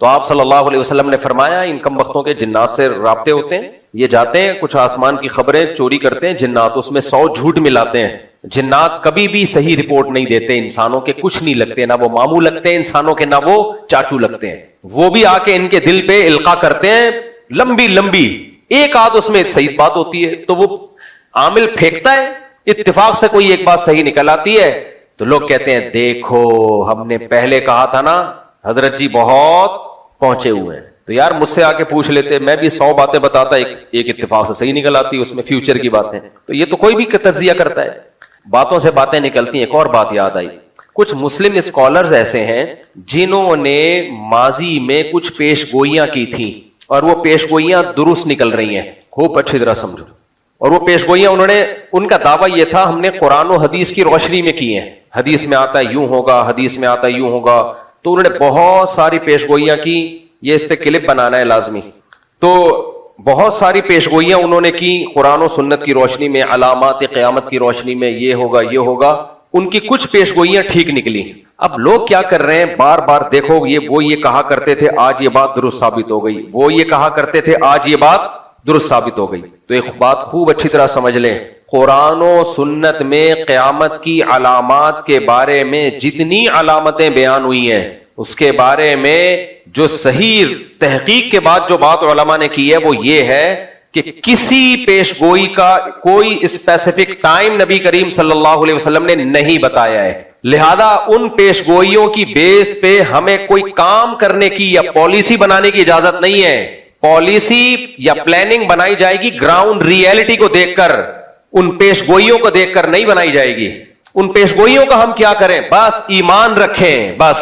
تو آپ صلی اللہ علیہ وسلم نے فرمایا ان کم وقتوں کے جنات سے رابطے ہوتے ہیں, یہ جاتے ہیں کچھ آسمان کی خبریں چوری کرتے ہیں جنات, اس میں 100 جھوٹ ملاتے ہیں. جنات کبھی بھی صحیح رپورٹ نہیں دیتے, انسانوں کے کچھ نہیں لگتے, نہ وہ ماموں لگتے ہیں انسانوں کے, نہ وہ چاچو لگتے ہیں. وہ بھی آ کے ان کے دل پہ القا کرتے ہیں لمبی 1 آدھ اس میں صحیح بات ہوتی ہے. تو وہ عامل پھینکتا ہے, اتفاق سے کوئی ایک بات صحیح نکل آتی ہے, تو لوگ کہتے ہیں دیکھو ہم نے پہلے کہا تھا نا حضرت جی بہت پہنچے ہوئے ہیں. تو یار مجھ سے آ کے پوچھ لیتے, میں بھی 100 باتیں بتاتا, ایک اتفاق سے صحیح نکل آتی, اس میں فیوچر کی باتیں. تو یہ تو کوئی بھی تجزیہ کرتا ہے, باتوں سے باتیں نکلتی ہیں. ایک اور بات یاد آئی, کچھ مسلم اسکالرز ایسے ہیں جنہوں نے ماضی میں کچھ پیش گوئیاں کی تھیں, اور وہ پیش گوئیاں درست نکل رہی ہیں. خوب اچھی طرح سمجھو. اور وہ پیش گوئیاں ان کا دعویٰ یہ تھا ہم نے قرآن و حدیث کی روشنی میں کی ہیں, حدیث میں آتا ہے یوں ہوگا, حدیث میں آتا ہے یوں ہوگا. تو انہوں نے بہت ساری پیش گوئیاں کی, یہ اس پہ کلپ بنانا ہے لازمی. تو بہت ساری پیش گوئیاں انہوں نے کی قرآن و سنت کی روشنی میں, علامات قیامت کی روشنی میں, یہ ہوگا. ان کی کچھ پیش گوئیاں ٹھیک نکلی. اب لوگ کیا کر رہے ہیں, بار بار دیکھو وہ یہ کہا کرتے تھے, آج یہ بات درست ثابت ہو گئی, وہ یہ کہا کرتے تھے, آج یہ بات درست ثابت ہو گئی. تو ایک بات خوب اچھی طرح سمجھ لیں, قرآن و سنت میں قیامت کی علامات کے بارے میں جتنی علامتیں بیان ہوئی ہیں, اس کے بارے میں جو صحیح تحقیق کے بعد جو بات علماء نے کی ہے وہ یہ ہے کہ کسی پیش گوئی کا کوئی اسپیسیفک ٹائم نبی کریم صلی اللہ علیہ وسلم نے نہیں بتایا ہے. لہذا ان پیش گوئیوں کی بیس پہ ہمیں کوئی کام کرنے کی یا پالیسی بنانے کی اجازت نہیں ہے. پالیسی یا پلاننگ بنائی جائے گی گراؤنڈ ریئلٹی کو دیکھ کر, ان پیش گوئیوں کو دیکھ کر نہیں بنائی جائے گی. ان پیش گوئیوں کا ہم کیا کریں, بس ایمان رکھیں. بس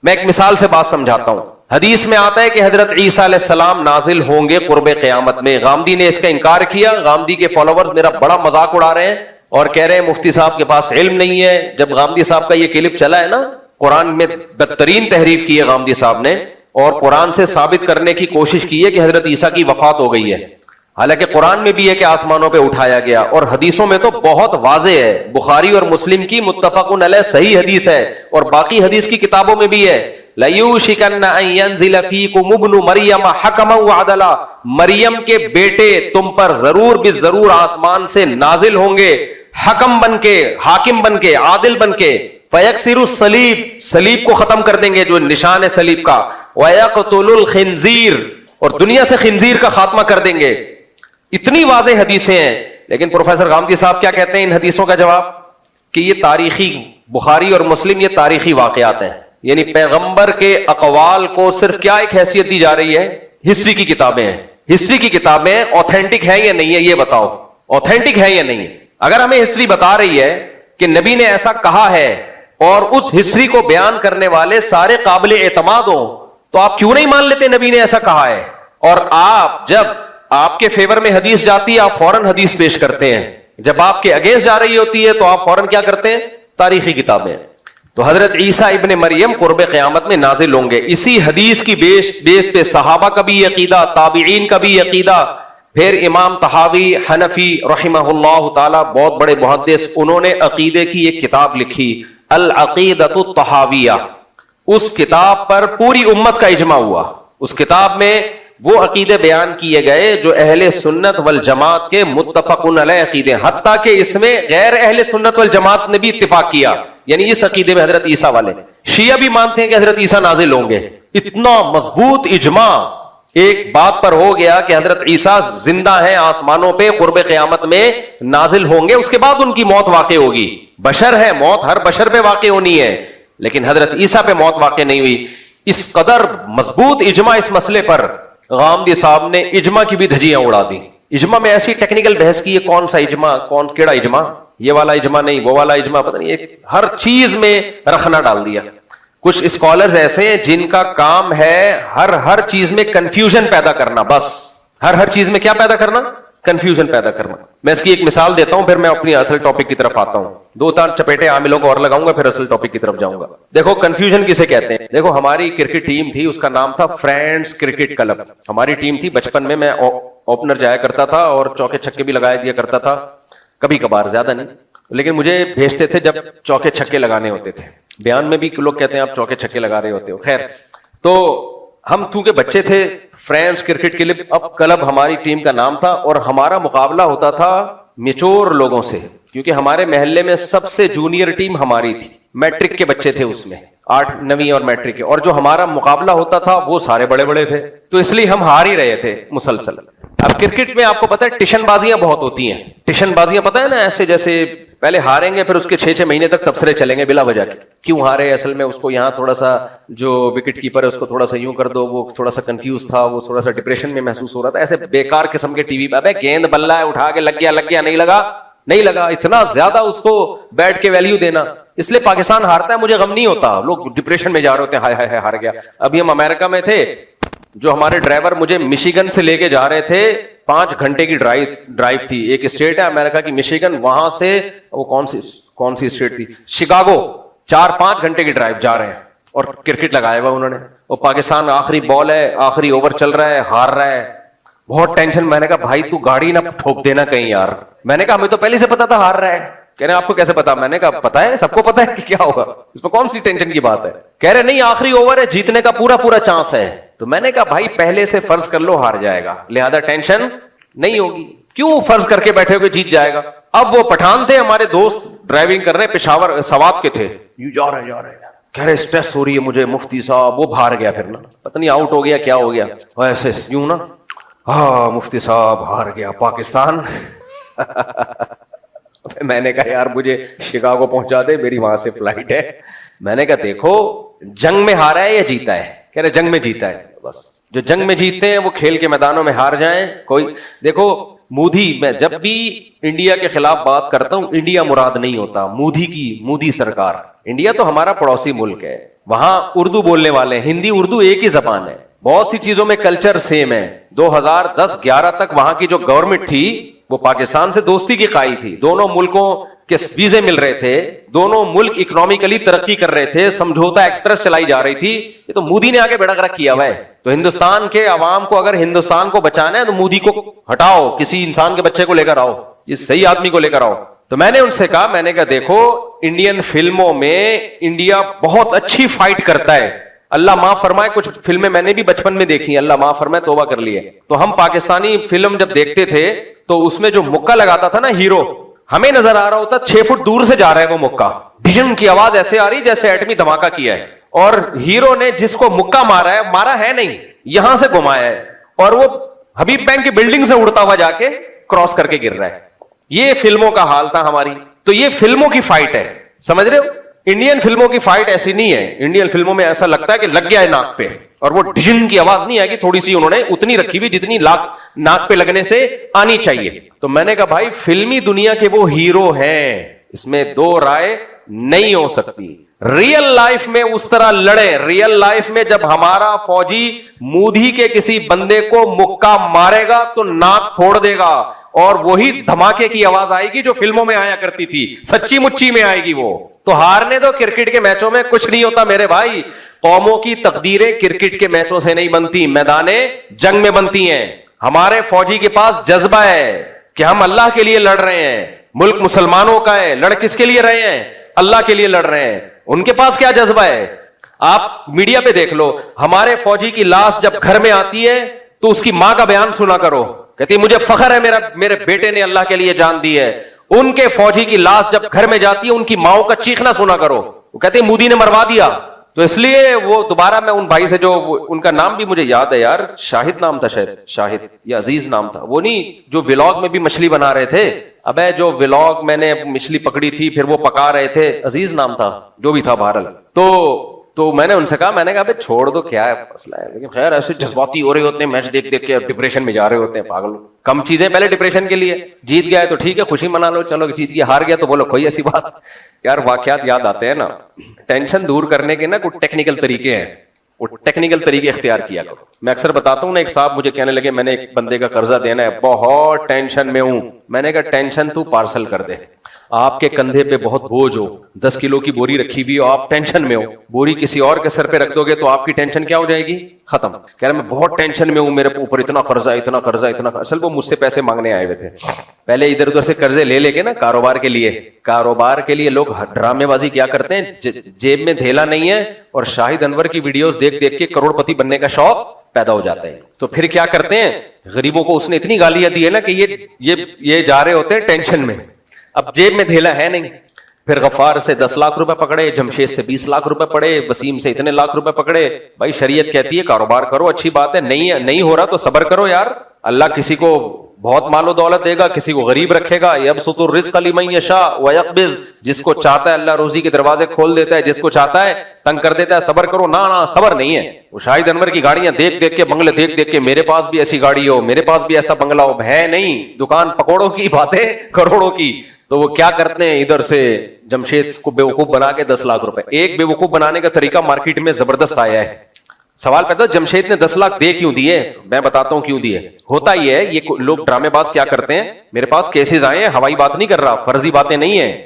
میں ایک مثال سے بات سمجھاتا ہوں. حدیث میں آتا ہے کہ حضرت عیسیٰ علیہ السلام نازل ہوں گے قرب قیامت میں. غامدی نے اس کا انکار کیا. غامدی کے فالوورز میرا بڑا مذاق اڑا رہے ہیں, اور کہہ رہے ہیں مفتی صاحب کے پاس علم نہیں ہے. جب غامدی صاحب کا یہ کلپ چلا ہے نا, قرآن میں بدترین تحریف کی ہے غامدی صاحب نے, اور قرآن سے ثابت کرنے کی کوشش کی ہے کہ حضرت عیسیٰ کی وفات ہو گئی ہے, حالانکہ قرآن میں بھی ہے کہ آسمانوں پہ اٹھایا گیا, اور حدیثوں میں تو بہت واضح ہے, بخاری اور مسلم کی متفق علیہ صحیح حدیث ہے, اور باقی حدیث کی کتابوں میں بھی ہے. لَيُوشِكَنَّ أَن يَنزِلَ فِيكُمُ ابْنُ مَرْيَمَ حَكَمًا وَعَدْلًا, مریم کے بیٹے تم پر ضرور بالضرور آسمان سے نازل ہوں گے, حکم بن کے, حاکم بن کے, عادل بن کے. فَيَكْسِرُ الصَّلِيبَ, صلیب کو ختم کر دیں گے جو نشان ہے صلیب کا. وَيَقْتُلُ الْخِنزِيرَ, اور دنیا سے خنزیر کا خاتمہ کر دیں گے. اتنی واضح حدیثیں ہیں. لیکن پروفیسر غامدی صاحب کیا کہتے ہیں ان حدیثوں کا جواب, کہ یہ تاریخی, بخاری اور مسلم یہ تاریخی واقعات ہیں, یعنی پیغمبر کے اقوال کو صرف کیا ایک حیثیت دی جا رہی ہے, ہسٹری کی کتابیں ہیں. ہسٹری کی کتابیں اوتھینٹک ہیں یا نہیں ہے, یہ بتاؤ اوتھینٹک ہے یا نہیں ہے. اگر ہمیں ہسٹری بتا رہی ہے کہ نبی نے ایسا کہا ہے, اور اس ہسٹری کو بیان کرنے والے سارے قابل اعتماد ہوں, تو آپ کیوں نہیں مان لیتے نبی نے ایسا کہا ہے؟ اور آپ جب آپ کے فیور میں حدیث جاتی ہے آپ فوراً حدیث پیش کرتے ہیں, جب آپ کے اگینسٹ جا رہی ہوتی ہے تو آپ فوراً کیا کرتے ہیں, تاریخی کتابیں. تو حضرت عیسیٰ ابن مریم قرب قیامت میں نازل ہوں گے. اسی حدیث کی بیس پہ صحابہ کا بھی عقیدہ, تابعین کا بھی عقیدہ. پھر امام طحاوی حنفی رحمہ اللہ تعالی, بہت بڑے محدث, انہوں نے عقیدے کی ایک کتاب لکھی العقیدۃ الطحاویہ. اس کتاب پر پوری امت کا اجماع ہوا. اس کتاب میں وہ عقیدے بیان کیے گئے جو اہل سنت والجماعت کے متفق علیہ عقیدے, حتیٰ کہ اس میں غیر اہل سنت والجماعت نے بھی اتفاق کیا. یعنی اس عقیدے میں حضرت عیسیٰ والے, شیعہ بھی مانتے ہیں کہ حضرت عیسیٰ نازل ہوں گے. اتنا مضبوط اجماع ایک بات پر ہو گیا کہ حضرت عیسیٰ زندہ ہیں, آسمانوں پہ قرب قیامت میں نازل ہوں گے. اس کے بعد ان کی موت واقع ہوگی. بشر ہے, موت ہر بشر پہ واقع ہونی ہے, لیکن حضرت عیسیٰ پہ موت واقع نہیں ہوئی. اس قدر مضبوط اجماع اس مسئلے پر, غامدی صاحب نے اجماع کی بھی دھجیاں اڑا دی. اجماع میں ایسی ٹیکنیکل بحث کی ہے, کون سا اجماع, کون کیڑا اجماع, یہ والا اجماع نہیں, وہ والا اجماع, پتہ نہیں, ہر چیز میں رخنا ڈال دیا. کچھ اسکالرز ایسے ہیں جن کا کام ہے ہر چیز میں کنفیوژن پیدا کرنا. بس ہر چیز میں کیا پیدا کرنا, کنفیوژن پیدا کرنا. میں اس کی ایک مثال دیتا ہوں, پھر میں اپنی اصل ٹاپک کی طرف آتا ہوں. 2-4 چپیٹے عاملوں کو اور لگاؤں گا, پھر اصل ٹاپک کی طرف جاؤں گا. دیکھو کنفیوژن کسے کہتے ہیں. دیکھو ہماری کرکٹ ٹیم تھی, اس کا نام تھا فرینڈز کرکٹ کلب. ہماری ٹیم تھی, بچپن میں اوپنر جایا کرتا تھا اور چوکے چھکے بھی لگایا دیا کرتا تھا, کبھی کبھار, زیادہ نہیں. لیکن مجھے بھیجتے تھے جب چوکے چھکے لگانے ہوتے تھے. بیان میں بھی لوگ کہتے ہیں آپ چوکے چھکے لگا رہے ہوتے ہو. خیر, تو ہم چونکہ بچے تھے, فرینڈز کرکٹ کلب ہماری ٹیم کا نام تھا, اور ہمارا مقابلہ ہوتا تھا میچور لوگوں سے, کیونکہ ہمارے محلے میں سب سے جونیئر ٹیم ہماری تھی. میٹرک کے بچے تھے اس میں, 8 9ویں اور میٹرک کے, اور جو ہمارا مقابلہ ہوتا تھا وہ سارے بڑے بڑے تھے, تو اس لیے ہم ہار ہی رہے تھے مسلسل. اب کرکٹ میں آپ کو پتا ہے ٹیشن بازیاں بہت ہوتی ہیں. ٹیشن بازیاں پتا ہے نا, ایسے جیسے پہلے ہاریں گے, پھر اس کے 6 مہینے تک تبصرے چلیں گے بلا وجہ کے, کیوں ہارے, اصل میں اس کو یہاں تھوڑا سا جو وکٹ کیپر ہے اس کو تھوڑا سا یوں کر دو, وہ تھوڑا سا کنفیوز تھا, وہ تھوڑا سا ڈپریشن میں محسوس ہو رہا تھا. ایسے بیکار قسم کے ٹی وی پہ گیند بلہ ہے, اٹھا کے لگ گیا, نہیں لگا, اتنا زیادہ اس کو بیٹ کے ویلیو دینا. اس لیے پاکستان ہارتا ہے, مجھے غم نہیں ہوتا, لوگ ڈپریشن میں جا رہے ہوتے ہیں, ہائے ہائے ہار گیا. ابھی ہم امریکہ میں تھے, جو ہمارے ڈرائیور مجھے مشیگن سے لے کے جا رہے تھے, 5 گھنٹے کی ڈرائیو تھی. ایک اسٹیٹ ہے امریکہ کی مشیگن, وہاں سے وہ کون سی اسٹیٹ تھی, شکاگو, 4-5 گھنٹے کی ڈرائیو جا رہے ہیں, اور کرکٹ لگایا ہوا انہوں نے. اور پاکستان آخری بال ہے, آخری اوور چل رہا ہے, ہار رہا ہے, بہت ٹینشن. میں نے کہا بھائی تو گاڑی نہ ٹھوک دینا کہیں یار. میں نے کہا ہمیں تو پہلے سے پتا تھا ہار رہا ہے. کہہ رہے ہیں آپ کو کیسے پتا؟ میں نے کہا پتا ہے, سب کو پتا ہے کہ کیا ہوگا, اس میں کون سی ٹینشن کی بات ہے. کہہ رہے نہیں آخری اوور ہے, جیتنے کا پورا چانس ہے. تو میں نے کہا بھائی پہلے سے فرض کر لو ہار جائے گا, لہذا ٹینشن نہیں ہوگی, کیوں فرض کر کے بیٹھے ہوئے جیت جائے گا. اب وہ پٹھان تھے ہمارے دوست, ڈرائیونگ کر رہے, پشاور سوات کے تھے, جا رہے کہہ رہے اسٹریس ہو رہی ہے مجھے مفتی صاحب. وہ ہار گیا, پھر نا پتہ نہیں آؤٹ ہو گیا کیا ہو گیا, ایسے یوں نا, ہاں مفتی صاحب ہار گیا پاکستان. میں نے کہا یار مجھے شکاگو پہنچا دے, میری وہاں سے فلائٹ ہے. میں نے کہا دیکھو جنگ میں ہارا ہے یا جیتا ہے؟ کہہ رہے جنگ میں جیتا ہے. بس جو جنگ میں جیتتے ہیں وہ کھیل کے میدانوں میں ہار جائیں. کوئی دیکھو مودی, میں جب بھی انڈیا کے خلاف بات کرتا ہوں انڈیا مراد نہیں ہوتا, مودی سرکار. انڈیا تو ہمارا پڑوسی ملک ہے, وہاں اردو بولنے والے, ہندی اردو ایک ہی زبان ہے, بہت سی چیزوں میں کلچر سیم ہے. 2010-11 تک وہاں کی جو گورنمنٹ تھی وہ پاکستان سے دوستی کی قائل تھی, دونوں ملکوں کے ویزے مل رہے تھے, دونوں ملک اکنامکلی ترقی کر رہے تھے, سمجھوتا ایکسپریس چلائی جا رہی تھی. یہ تو مودی نے آگے بیڑا گرک کیا ہوا ہے. تو ہندوستان کے عوام کو اگر ہندوستان کو بچانا ہے تو مودی کو ہٹاؤ, کسی انسان کے بچے کو لے کر آؤ, اس صحیح آدمی کو لے کر آؤ. تو میں نے ان سے کہا, میں نے کہا دیکھو انڈین فلموں میں انڈیا بہت اچھی فائٹ کرتا ہے, اللہ معاف فرمائے, کچھ فلمیں میں نے بھی بچپن میں دیکھی, اللہ معاف فرمائے, توبہ کر لیے. تو ہم پاکستانی فلم جب دیکھتے تھے تو اس میں جو مکہ لگاتا تھا نا ہیرو, ہمیں نظر آ رہا ہوتا 6 فٹ دور سے جا رہا ہے وہ مکہ, ڈھن کی آواز ایسے آ رہی جیسے ایٹمی دھماکہ کیا ہے, اور ہیرو نے جس کو مکہ مارا ہے نہیں, یہاں سے گھمایا ہے, اور وہ حبیب بینک کی بلڈنگ سے اڑتا ہوا جا کے کراس کر کے گر رہا ہے. یہ فلموں کا حال تھا ہماری. تو یہ فلموں کی فائٹ ہے, سمجھ رہے ہو. انڈین فلموں کی فائٹ ایسی نہیں ہے. انڈین فلموں میں ایسا لگتا ہے کہ لگ گیا ہے ناک پہ, اور وہ ڈھن کی آواز نہیں آئے گی, تھوڑی سی انہوں نے اتنی رکھی ہوئی جتنی ناک پہ لگنے سے آنی چاہیے. تو میں نے کہا بھائی فلمی دنیا کے وہ ہیرو ہیں, اس میں دو رائے نہیں ہو سکتی. ریئل لائف میں اس طرح لڑے, ریئل لائف میں جب ہمارا فوجی مودی کے کسی بندے کو مکہ مارے گا تو ناک پھوڑ دے گا, اور وہی دھماکے کی آواز آئے گی جو فلموں میں آیا کرتی تھی, سچی مچی میں آئے گی وہ. تو ہارنے دو, کرکٹ کے میچوں میں کچھ نہیں ہوتا میرے بھائی. قوموں کی تقدیریں کرکٹ کے میچوں سے نہیں بنتی, میدان جنگ میں بنتی ہیں. ہمارے فوجی کے پاس جذبہ ہے کہ ہم اللہ کے لیے لڑ رہے ہیں, ملک مسلمانوں کا ہے, لڑ کس کے لیے رہے ہیں, اللہ کے لیے لڑ رہے ہیں. ان کے پاس کیا جذبہ ہے, آپ میڈیا پہ دیکھ لو, ہمارے فوجی کی لاش جب گھر میں آتی ہے تو اس کی ماں کا بیان سنا کرو, کہتی مجھے فخر ہے میرے بیٹے نے اللہ کے لیے جان دی ہے. ان کے فوجی کی لاش جب گھر میں جاتی ہے ان کی ماؤں کا چیخنا سنا کرو, وہ کہتے ہیں مودی نے مروا دیا. تو اس لیے وہ دوبارہ میں ان بھائی سے, جو ان کا نام بھی مجھے یاد ہے یار, شاہد نام تھا, شاید شاہد یا عزیز نام تھا, وہ نہیں جو ولاگ میں بھی مچھلی بنا رہے تھے, ابے جو ولاگ میں نے مچھلی پکڑی تھی پھر وہ پکا رہے تھے, عزیز نام تھا, جو بھی تھا بہرحال. تو میں نے ان سے کہا, میں نے کہا بھائی چھوڑ دو کیا ہے مسئلہ ہے, لیکن خیر ایسے جذباتی ہو رہے ہوتے ہیں, میچ دیکھ کے ڈپریشن میں جا رہے ہوتے ہیں, پاگل. کم چیزیں پہلے ڈپریشن کے لیے, جیت گیا ہے تو ٹھیک ہے خوشی منا لو, چلو جیت گیا, ہار گیا تو بولو کوئی ایسی بات. یار واقعات یاد آتے ہیں نا, ٹینشن دور کرنے کے نا کچھ ٹیکنیکل طریقے ہیں, وہ ٹیکنیکل طریقے اختیار کیا کرو. میں اکثر بتاتا ہوں نا, ایک صاحب مجھے کہنے لگے میں نے ایک بندے کا قرضہ دینا ہے, بہت ٹینشن میں ہوں. میں نے کہا ٹینشن تو پارسل کر دے, آپ کے کندھے پہ بہت بوجھ ہو, 10 کلو کی بوری رکھی ہوئی ہو, آپ ٹینشن میں ہو, بوری کسی اور کے سر پہ رکھ دو گے تو آپ کی ٹینشن کیا ہو جائے گی, ختم. کہہ رہے میں بہت ٹینشن میں ہوں, میرے اوپر اتنا قرضہ اتنا قرضہ اتنا. اصل وہ مجھ سے پیسے مانگنے آئے ہوئے تھے, پہلے ادھر ادھر سے قرضے لے کے نا کاروبار کے لیے لوگ ڈرامے بازی کیا کرتے ہیں, جیب میں دھیلا نہیں ہے اور شاہد انور کی ویڈیوز دیکھ کے کروڑ پتی بننے کا شوق پیدا ہو جاتا ہے. تو پھر کیا کرتے ہیں, غریبوں کو اس نے اتنی گالیاں دی ہے نا کہ یہ جا رہے ہوتے ہیں ٹینشن میں, اب جیب میں دھیلا ہے نہیں. پھر غفار سے 10 لاکھ روپے پکڑے, جمشید سے 20 لاکھ روپے پڑے, وسیم سے اتنے لاکھ روپے پکڑے. بھائی شریعت کہتی ہے کاروبار کرو, اچھی بات ہے, نہیں ہو رہا تو صبر کرو یار, اللہ کسی کو بہت مال و دولت دے گا, کسی کو غریب رکھے گا. یبسط الرزق لمن یشاء ویقبض, جس کو چاہتا ہے اللہ روزی کے دروازے کھول دیتا ہے, جس کو چاہتا ہے تنگ کر دیتا ہے. صبر کرو. نا صبر نہیں ہے. وہ شاہد انور کی گاڑیاں دیکھ کے, بنگلے دیکھ کے, میرے پاس بھی ایسی گاڑی ہو, میرے پاس بھی ایسا بنگلہ ہو, ہے نہیں. دکان پکوڑوں کی, باتیں کروڑوں کی. تو وہ کیا کرتے ہیں, ادھر سے جمشید کو بیوقوف بنا کے 10 لاکھ روپے. ایک بیوقوف بنانے کا طریقہ مارکیٹ میں زبردست آیا ہے. سوال پیدا, جمشید نے 10 لاکھ دے کیوں دیے؟ میں بتاتا ہوں کیوں دیے. ہوتا یہ ہے, یہ لوگ ڈرامے باز کیا کرتے ہیں, میرے پاس کیسز آئے ہیں, ہوائی بات نہیں کر رہا, فرضی باتیں نہیں ہیں.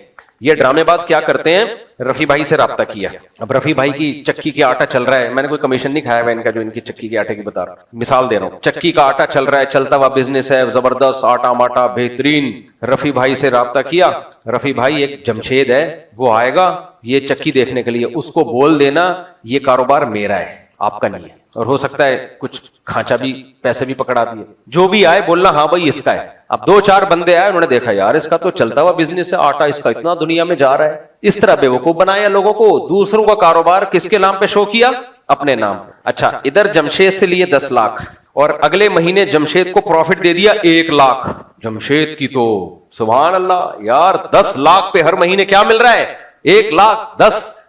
یہ ڈرامے باز کیا کرتے ہیں, رفیع بھائی سے رابطہ کیا. اب رفیع بھائی کی چکی کے آٹا چل رہا ہے, میں نے کوئی کمیشن نہیں کھایا ہوا ان کا جو ان کی چکی کے آٹے کی بتا رہا ہوں, مثال دے رہا ہوں. چکی کا آٹا چل رہا ہے, چلتا ہوا بزنس ہے, زبردست, آٹا ماٹا بہترین. رفیع بھائی سے رابطہ کیا. رفیع بھائی ایک جمشید ہے, وہ آئے گا یہ چکی دیکھنے کے لیے, اس کو بول دینا یہ کاروبار میرا ہے, آپ کا نہیں ہے. اور ہو سکتا ہے کچھ کھانچا بھی, پیسے بھی پکڑا دیے. جو بھی آئے بولنا ہاں بھائی اس کا ہے. اب 2-4 بندے آئے, انہوں نے دیکھا یار اس کا تو چلتا ہوا بزنس ہے, آٹا اس کا اتنا دنیا میں جا رہا ہے. اس طرح بیوقوف بنایا لوگوں کو. دوسروں کا کاروبار کس کے نام پہ شو کیا, اپنے نام. اچھا, ادھر جمشید سے لیے 10 لاکھ اور اگلے مہینے جمشید کو پروفٹ دے دیا 1 لاکھ. جمشید کی تو سبحان اللہ یار, 10 لاکھ پہ ہر مہینے کیا مل رہا ہے, 1 لاکھ 10.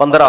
15।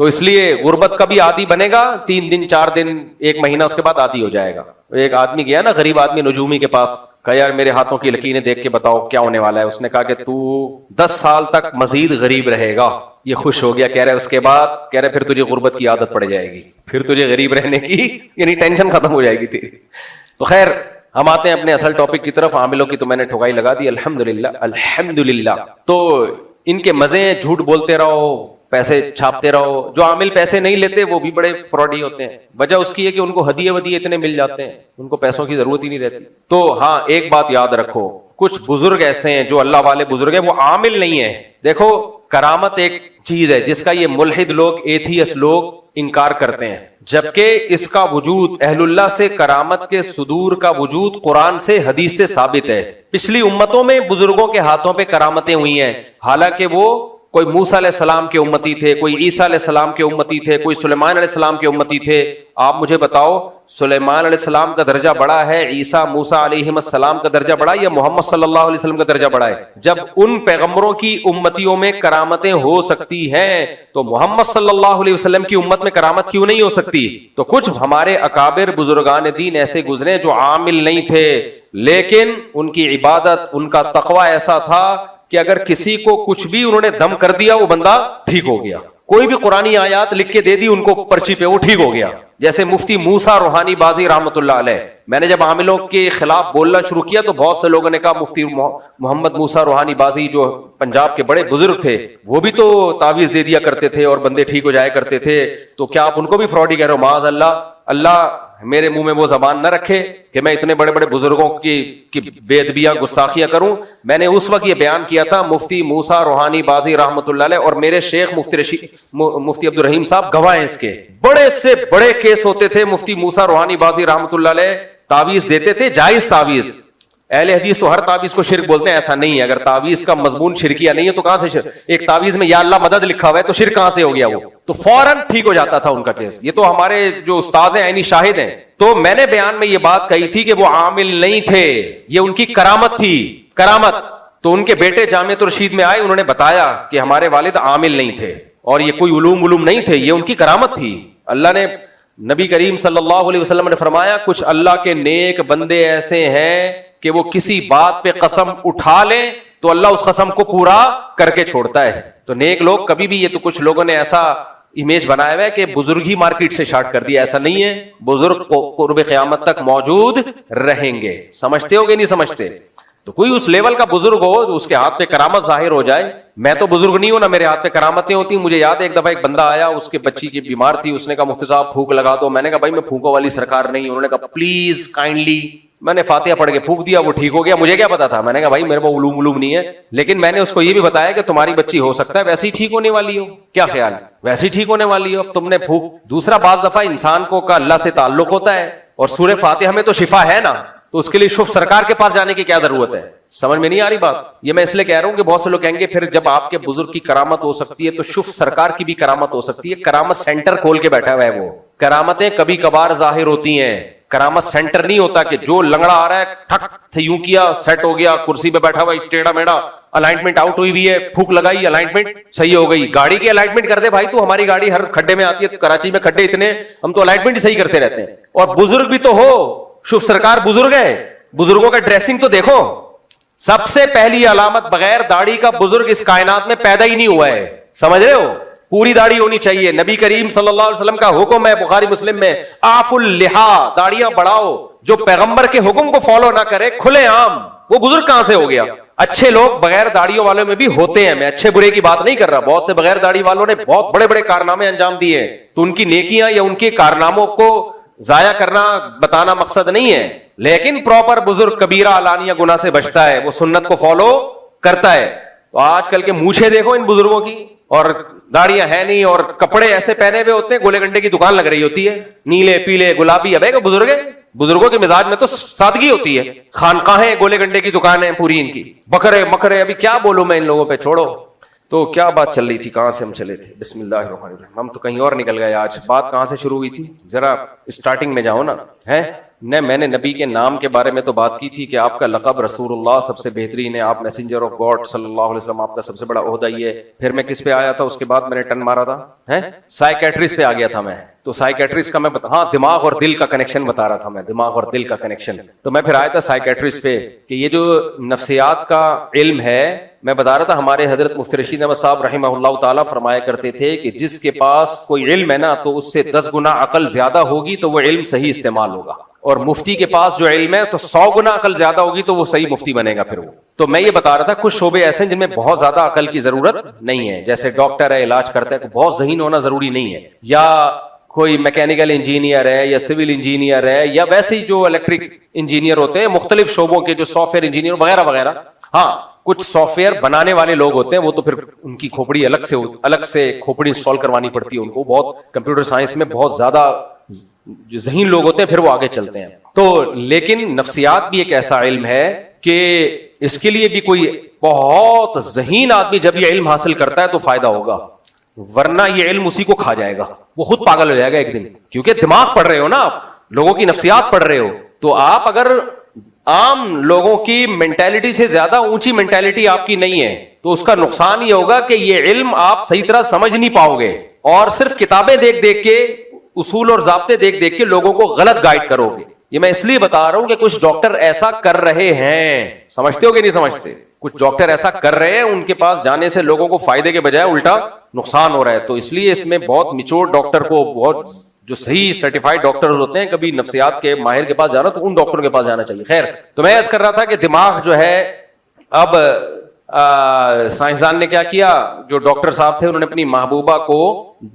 تو اس لیے غربت کا بھی عادی بنے گا 3 دن 4 دن 1 مہینہ اس کے بعد عادی ہو جائے گا. ایک آدمی گیا نا غریب آدمی نجومی کے پاس, کہا یار میرے ہاتھوں کی لکیریں دیکھ کے بتاؤ کیا ہونے والا ہے. اس نے کہا کہ تو 10 سال تک مزید غریب رہے گا. یہ خوش ہو گیا, کہہ رہے اس کے بعد کہہ رہے پھر تجھے غربت کی عادت پڑ جائے گی, پھر تجھے غریب رہنے کی یعنی ٹینشن ختم ہو جائے گی تیری. تو خیر ہم آتے ہیں اپنے اصل ٹاپک کی طرف. عاملوں کی تو میں نے ٹھکائی لگا دی, الحمدللہ الحمدللہ. تو ان کے مزے ہیں, جھوٹ بولتے رہو, پیسے چھاپتے رہو. جو عامل پیسے نہیں لیتے وہ بھی بڑے فراڈی ہوتے ہیں. وجہ اس کی ہے کہ ان کو ہدیے ودیے اتنے مل جاتے ہیں, ان کو پیسوں کی ضرورت ہی نہیں رہتی. تو ہاں ایک بات یاد رکھو, کچھ بزرگ ایسے ہیں جو اللہ والے بزرگ ہیں, وہ عامل نہیں ہیں. دیکھو کرامت ایک چیز ہے جس کا یہ ملحد لوگ, ایتھیس لوگ انکار کرتے ہیں, جبکہ اس کا وجود اہل اللہ سے کرامت کے صدور کا وجود قرآن سے حدیث سے ثابت ہے. پچھلی امتوں میں بزرگوں کے ہاتھوں پہ کرامتیں ہوئی ہیں, حالانکہ وہ کوئی موسیٰ علیہ السلام کے امتی تھے, کوئی عیسیٰ علیہ السلام کے امتی تھے, کوئی سلیمان علیہ السلام کے امتی تھے. آپ مجھے بتاؤ سلیمان علیہ السلام کا درجہ بڑا ہے, عیسیٰ موسیٰ علیہ السلام کا درجہ بڑا ہے, یا محمد صلی اللہ علیہ وسلم کا درجہ بڑا ہے؟ جب ان پیغمبروں کی امتیوں میں کرامتیں ہو سکتی ہیں تو محمد صلی اللہ علیہ وسلم کی امت میں کرامت کیوں نہیں ہو سکتی؟ تو کچھ ہمارے اکابر بزرگان دین ایسے گزرے جو عامل نہیں تھے, لیکن ان کی عبادت, ان کا تقوی ایسا تھا کہ اگر کسی کو کچھ بھی انہوں نے دم کر دیا وہ بندہ ٹھیک ہو گیا. کوئی بھی قرآنی آیات لکھ کے دے دی ان کو پرچی پہ, وہ ٹھیک ہو گیا. جیسے مفتی موسیٰ روحانی بازی رحمۃ اللہ علیہ, میں نے جب عاملوں کے خلاف بولنا شروع کیا تو بہت سے لوگوں نے کہا مفتی محمد موسیٰ روحانی بازی جو پنجاب کے بڑے بزرگ تھے وہ بھی تو تعویذ دے دیا کرتے تھے اور بندے ٹھیک ہو جایا کرتے تھے, تو کیا آپ ان کو بھی فراڈی کہہ رہے ہو؟ معاذ اللہ, اللہ میرے منہ میں وہ زبان نہ رکھے کہ میں اتنے بڑے بڑے بزرگوں کی بے ادبیاں گستاخیاں کروں. میں نے اس وقت یہ بیان کیا تھا, مفتی موسیٰ روحانی بازی رحمۃ اللہ علیہ اور میرے شیخ مفتی عبد الرحیم صاحب گواہ ہیں اس کے, بڑے سے بڑے کیس ہوتے تھے. مفتی موسیٰ روحانی بازی رحمۃ اللہ علیہ تعویذ دیتے تھے, جائز تعویذ. اہل حدیث تو ہر تعویذ کو شرک بولتے ہیں, ایسا نہیں ہے. اگر تعویذ کا مضمون شرکیہ نہیں ہے تو کہاں سے شرک؟ ایک تعویذ میں یا اللہ مدد لکھا ہوا ہے تو شرک کہاں سے ہو گیا؟ وہ تو فوراً ٹھیک ہو جاتا تھا ان کا کیس. یہ تو ہمارے جو استاذ ہیں عینی شاہد ہیں. تو میں نے بیان میں یہ بات کہی تھی کہ وہ عامل نہیں تھے, یہ ان کی کرامت تھی, کرامت. تو ان کے بیٹے جامعۃ الرشید میں آئے, انہوں نے بتایا کہ ہمارے والد عامل نہیں تھے اور یہ کوئی علوم نہیں تھے, یہ ان کی کرامت تھی. اللہ نے, نبی کریم صلی اللہ علیہ وسلم نے فرمایا کچھ اللہ کے نیک بندے ایسے ہیں کہ وہ کسی بات پہ قسم اٹھا لیں تو اللہ اس قسم کو پورا کر کے چھوڑتا ہے. تو نیک لوگ کبھی بھی, یہ تو کچھ لوگوں نے ایسا امیج بنایا ہوا ہے کہ بزرگ ہی مارکیٹ سے شارٹ کر دیا, ایسا نہیں ہے. بزرگ قرب قیامت تک موجود رہیں گے. سمجھتے ہو گے نہیں سمجھتے؟ تو کوئی اس لیول کا بزرگ ہو جو اس کے ہاتھ پہ کرامت ظاہر ہو جائے. میں تو بزرگ نہیں ہوں, نہ میرے ہاتھ پہ کرامتیں ہوتی. مجھے یاد ہے ایک دفعہ ایک بندہ آیا, اس کے بچی کی بیمار تھی, اس نے کہا مفتی صاحب پھونک لگا دو. میں نے کہا بھائی میں پھونکوں والی سرکار نہیں. انہوں نے کہا پلیز کائنڈلی. میں نے فاتحہ پڑھ کے پھونک دیا, وہ ٹھیک ہو گیا. مجھے کیا پتا تھا؟ میں نے کہا بھائی میرے کو علوم نہیں ہے, لیکن میں نے اس کو یہ بھی بتایا کہ تمہاری بچی ہو سکتا ہے ویسے ہی ٹھیک ہونے والی ہو. کیا خیال؟ ویسے ہی ٹھیک ہونے والی ہو. اب تم نے پھونک. دوسرا, بعض دفعہ انسان کو کا اللہ سے تعلق ہوتا ہے اور سورہ فاتحہ میں تو شفا ہے نا, تو اس کے لیے شف سرکار کے پاس جانے کی کیا ضرورت ہے؟ سمجھ میں نہیں آ رہی بات. یہ میں اس لیے کہہ رہا ہوں کہ بہت سے لوگ کہیں گے پھر جب آپ کے بزرگ کی کرامت ہو سکتی ہے تو شف سرکار کی بھی کرامت ہو سکتی ہے. کرامت سینٹر کھول کے بیٹھا ہوا ہے وہ. کرامتیں کبھی کبھار ظاہر ہوتی ہیں, کرامت سینٹر نہیں ہوتا کہ جو لنگڑا آ رہا ہے ٹھک سے یوں کیا سیٹ ہو گیا, کرسی پہ بیٹھا ہوا ٹیڑھا میڑا, الائنمنٹ آؤٹ ہوئی ہوئی ہے, پھونک لگائی الائنمنٹ صحیح ہو گئی. گاڑی کی الائنمنٹ کر دے بھائی تو, ہماری گاڑی ہر کھڈے میں آتی ہے, کراچی میں کھڈے اتنے, ہم تو الائنمنٹ ہی صحیح کرتے رہتے ہیں. اور بزرگ بھی تو ہو, شف سرکار بزرگ ہے, بزرگوں کا ڈریسنگ تو دیکھو. سب سے پہلی علامت بغیر داڑھی کا بزرگ اس کائنات میں پیدا ہی نہیں ہوا ہے. سمجھ رہے ہو؟ پوری داڑھی ہونی چاہیے. نبی کریم صلی اللہ علیہ وسلم کا حکم ہے بخاری مسلم میں, آف اللحا, داڑیاں بڑھاؤ. جو پیغمبر کے حکم کو فالو نہ کرے کھلے عام, وہ بزرگ کہاں سے ہو گیا؟ اچھے لوگ بغیر داڑھیوں والوں میں بھی ہوتے ہیں, میں اچھے برے کی بات نہیں کر رہا. بہت سے بغیر داڑھی والوں نے بہت بڑے بڑے کارنامے انجام دیے, تو ان کی نیکیاں یا ان کے کارناموں کو ضائع کرنا بتانا مقصد نہیں ہے. لیکن پراپر بزرگ کبیرہ علانیہ گناہ سے بچتا ہے, وہ سنت کو فالو کرتا ہے. تو آج کل کے مونچھیں دیکھو ان بزرگوں کی, اور داڑیاں ہے نہیں, اور کپڑے ایسے پہنے ہوئے ہوتے ہیں گولے گنڈے کی دکان لگ رہی ہوتی ہے, نیلے پیلے گلابی. اب ہے بزرگ ہے, بزرگوں کے مزاج میں تو سادگی ہوتی ہے. خانقاہیں گولے گنڈے کی دکانیں پوری ان کی, بکرے مکرے. ابھی کیا بولوں میں ان لوگوں پہ, چھوڑو. تو کیا بات چل رہی تھی, کہاں سے ہم چلے تھے؟ بسم اللہ الرحمن الرحیم. ہم تو کہیں اور نکل گئے. آج بات کہاں سے شروع ہوئی تھی؟ ذرا اسٹارٹنگ میں جاؤ نا. ہے نے میں نے نبی کے نام کے بارے میں تو بات کی تھی کہ آپ کا لقب رسول اللہ سب سے بہترین ہے, آپ میسنجر آف گاڈ صلی اللہ علیہ وسلم, آپ کا سب سے بڑا عہدہ یہ ہے. پھر میں کس پہ آیا تھا, اس کے بعد میں نے ٹن مارا تھا سائیکیٹرسٹ پہ آ گیا تھا میں. تو سائیکیٹرسٹ کا میں ہاں دماغ اور دل کا کنیکشن بتا رہا تھا میں, دماغ اور دل کا کنیکشن. تو میں پھر آیا تھا سائیکیٹرسٹ پہ کہ یہ جو نفسیات کا علم ہے, میں بتا رہا تھا ہمارے حضرت مفتی رشید احمد صاحب رحمہ اللہ تعالیٰ فرمایا کرتے تھے کہ جس کے پاس کوئی علم ہے نا تو اس سے 10 گنا عقل زیادہ ہوگی تو وہ علم صحیح استعمال ہوگا, اور مفتی کے پاس جو علم ہے تو 100 گنا عقل زیادہ ہوگی تو وہ صحیح مفتی بنے گا پھر وہ. تو میں یہ بتا رہا تھا کچھ شعبے ایسے ہیں جن میں بہت زیادہ عقل کی ضرورت نہیں ہے, جیسے ڈاکٹر ہے علاج کرتا ہے, بہت ذہین ہونا ضروری نہیں ہے, یا کوئی میکینیکل انجینئر ہے یا سول انجینئر ہے, یا ویسے ہی جو الیکٹرک انجینئر ہوتے ہیں مختلف شعبوں کے, جو سافٹ ویئر انجینئر وغیرہ وغیرہ. ہاں کچھ سافٹ ویئر بنانے والے لوگ ہوتے ہیں وہ تو پھر ان کی کھوپڑی الگ سے کھوپڑی انسٹال کروانی پڑتی ہے ان کو, بہت کمپیوٹر سائنس میں بہت زیادہ جو ذہین لوگ ہوتے ہیں پھر وہ آگے چلتے ہیں. تو لیکن نفسیات بھی ایک ایسا علم ہے کہ اس کے لیے بھی کوئی بہت ذہین آدمی جب یہ علم حاصل کرتا ہے تو فائدہ ہوگا, ورنہ یہ علم اسی کو کھا جائے گا, وہ خود پاگل ہو جائے گا ایک دن. کیونکہ دماغ پڑھ رہے ہو نا آپ, لوگوں کی نفسیات پڑھ رہے ہو, تو آپ اگر عام لوگوں کی مینٹالٹی سے زیادہ اونچی مینٹالٹی آپ کی نہیں ہے تو اس کا نقصان یہ ہوگا کہ یہ علم آپ صحیح طرح سمجھ نہیں پاؤ گے, اور صرف کتابیں دیکھ دیکھ کے, اصول اور ضابطے دیکھ دیکھ کے لوگوں کو غلط گائیڈ کرو گے. یہ میں اس لیے بتا رہا ہوں کہ کچھ ڈاکٹر ایسا کر رہے ہیں, سمجھتے ہو کہ نہیں سمجھتے, کچھ ڈاکٹر ایسا کر رہے ہیں, ان کے پاس جانے سے لوگوں کو فائدے کے بجائے الٹا نقصان ہو رہا ہے. تو اس لیے اس میں بہت میچور ڈاکٹر کو, بہت جو صحیح سرٹیفائڈ ڈاکٹر ہوتے ہیں, کبھی نفسیات کے ماہر کے پاس جانا تو ان ڈاکٹروں کے پاس جانا چاہیے. خیر, تو میں عرض کر رہا تھا کہ دماغ جو ہے, اب سائنسدان نے کیا کیا, جو ڈاکٹر صاحب تھے انہوں نے اپنی محبوبہ کو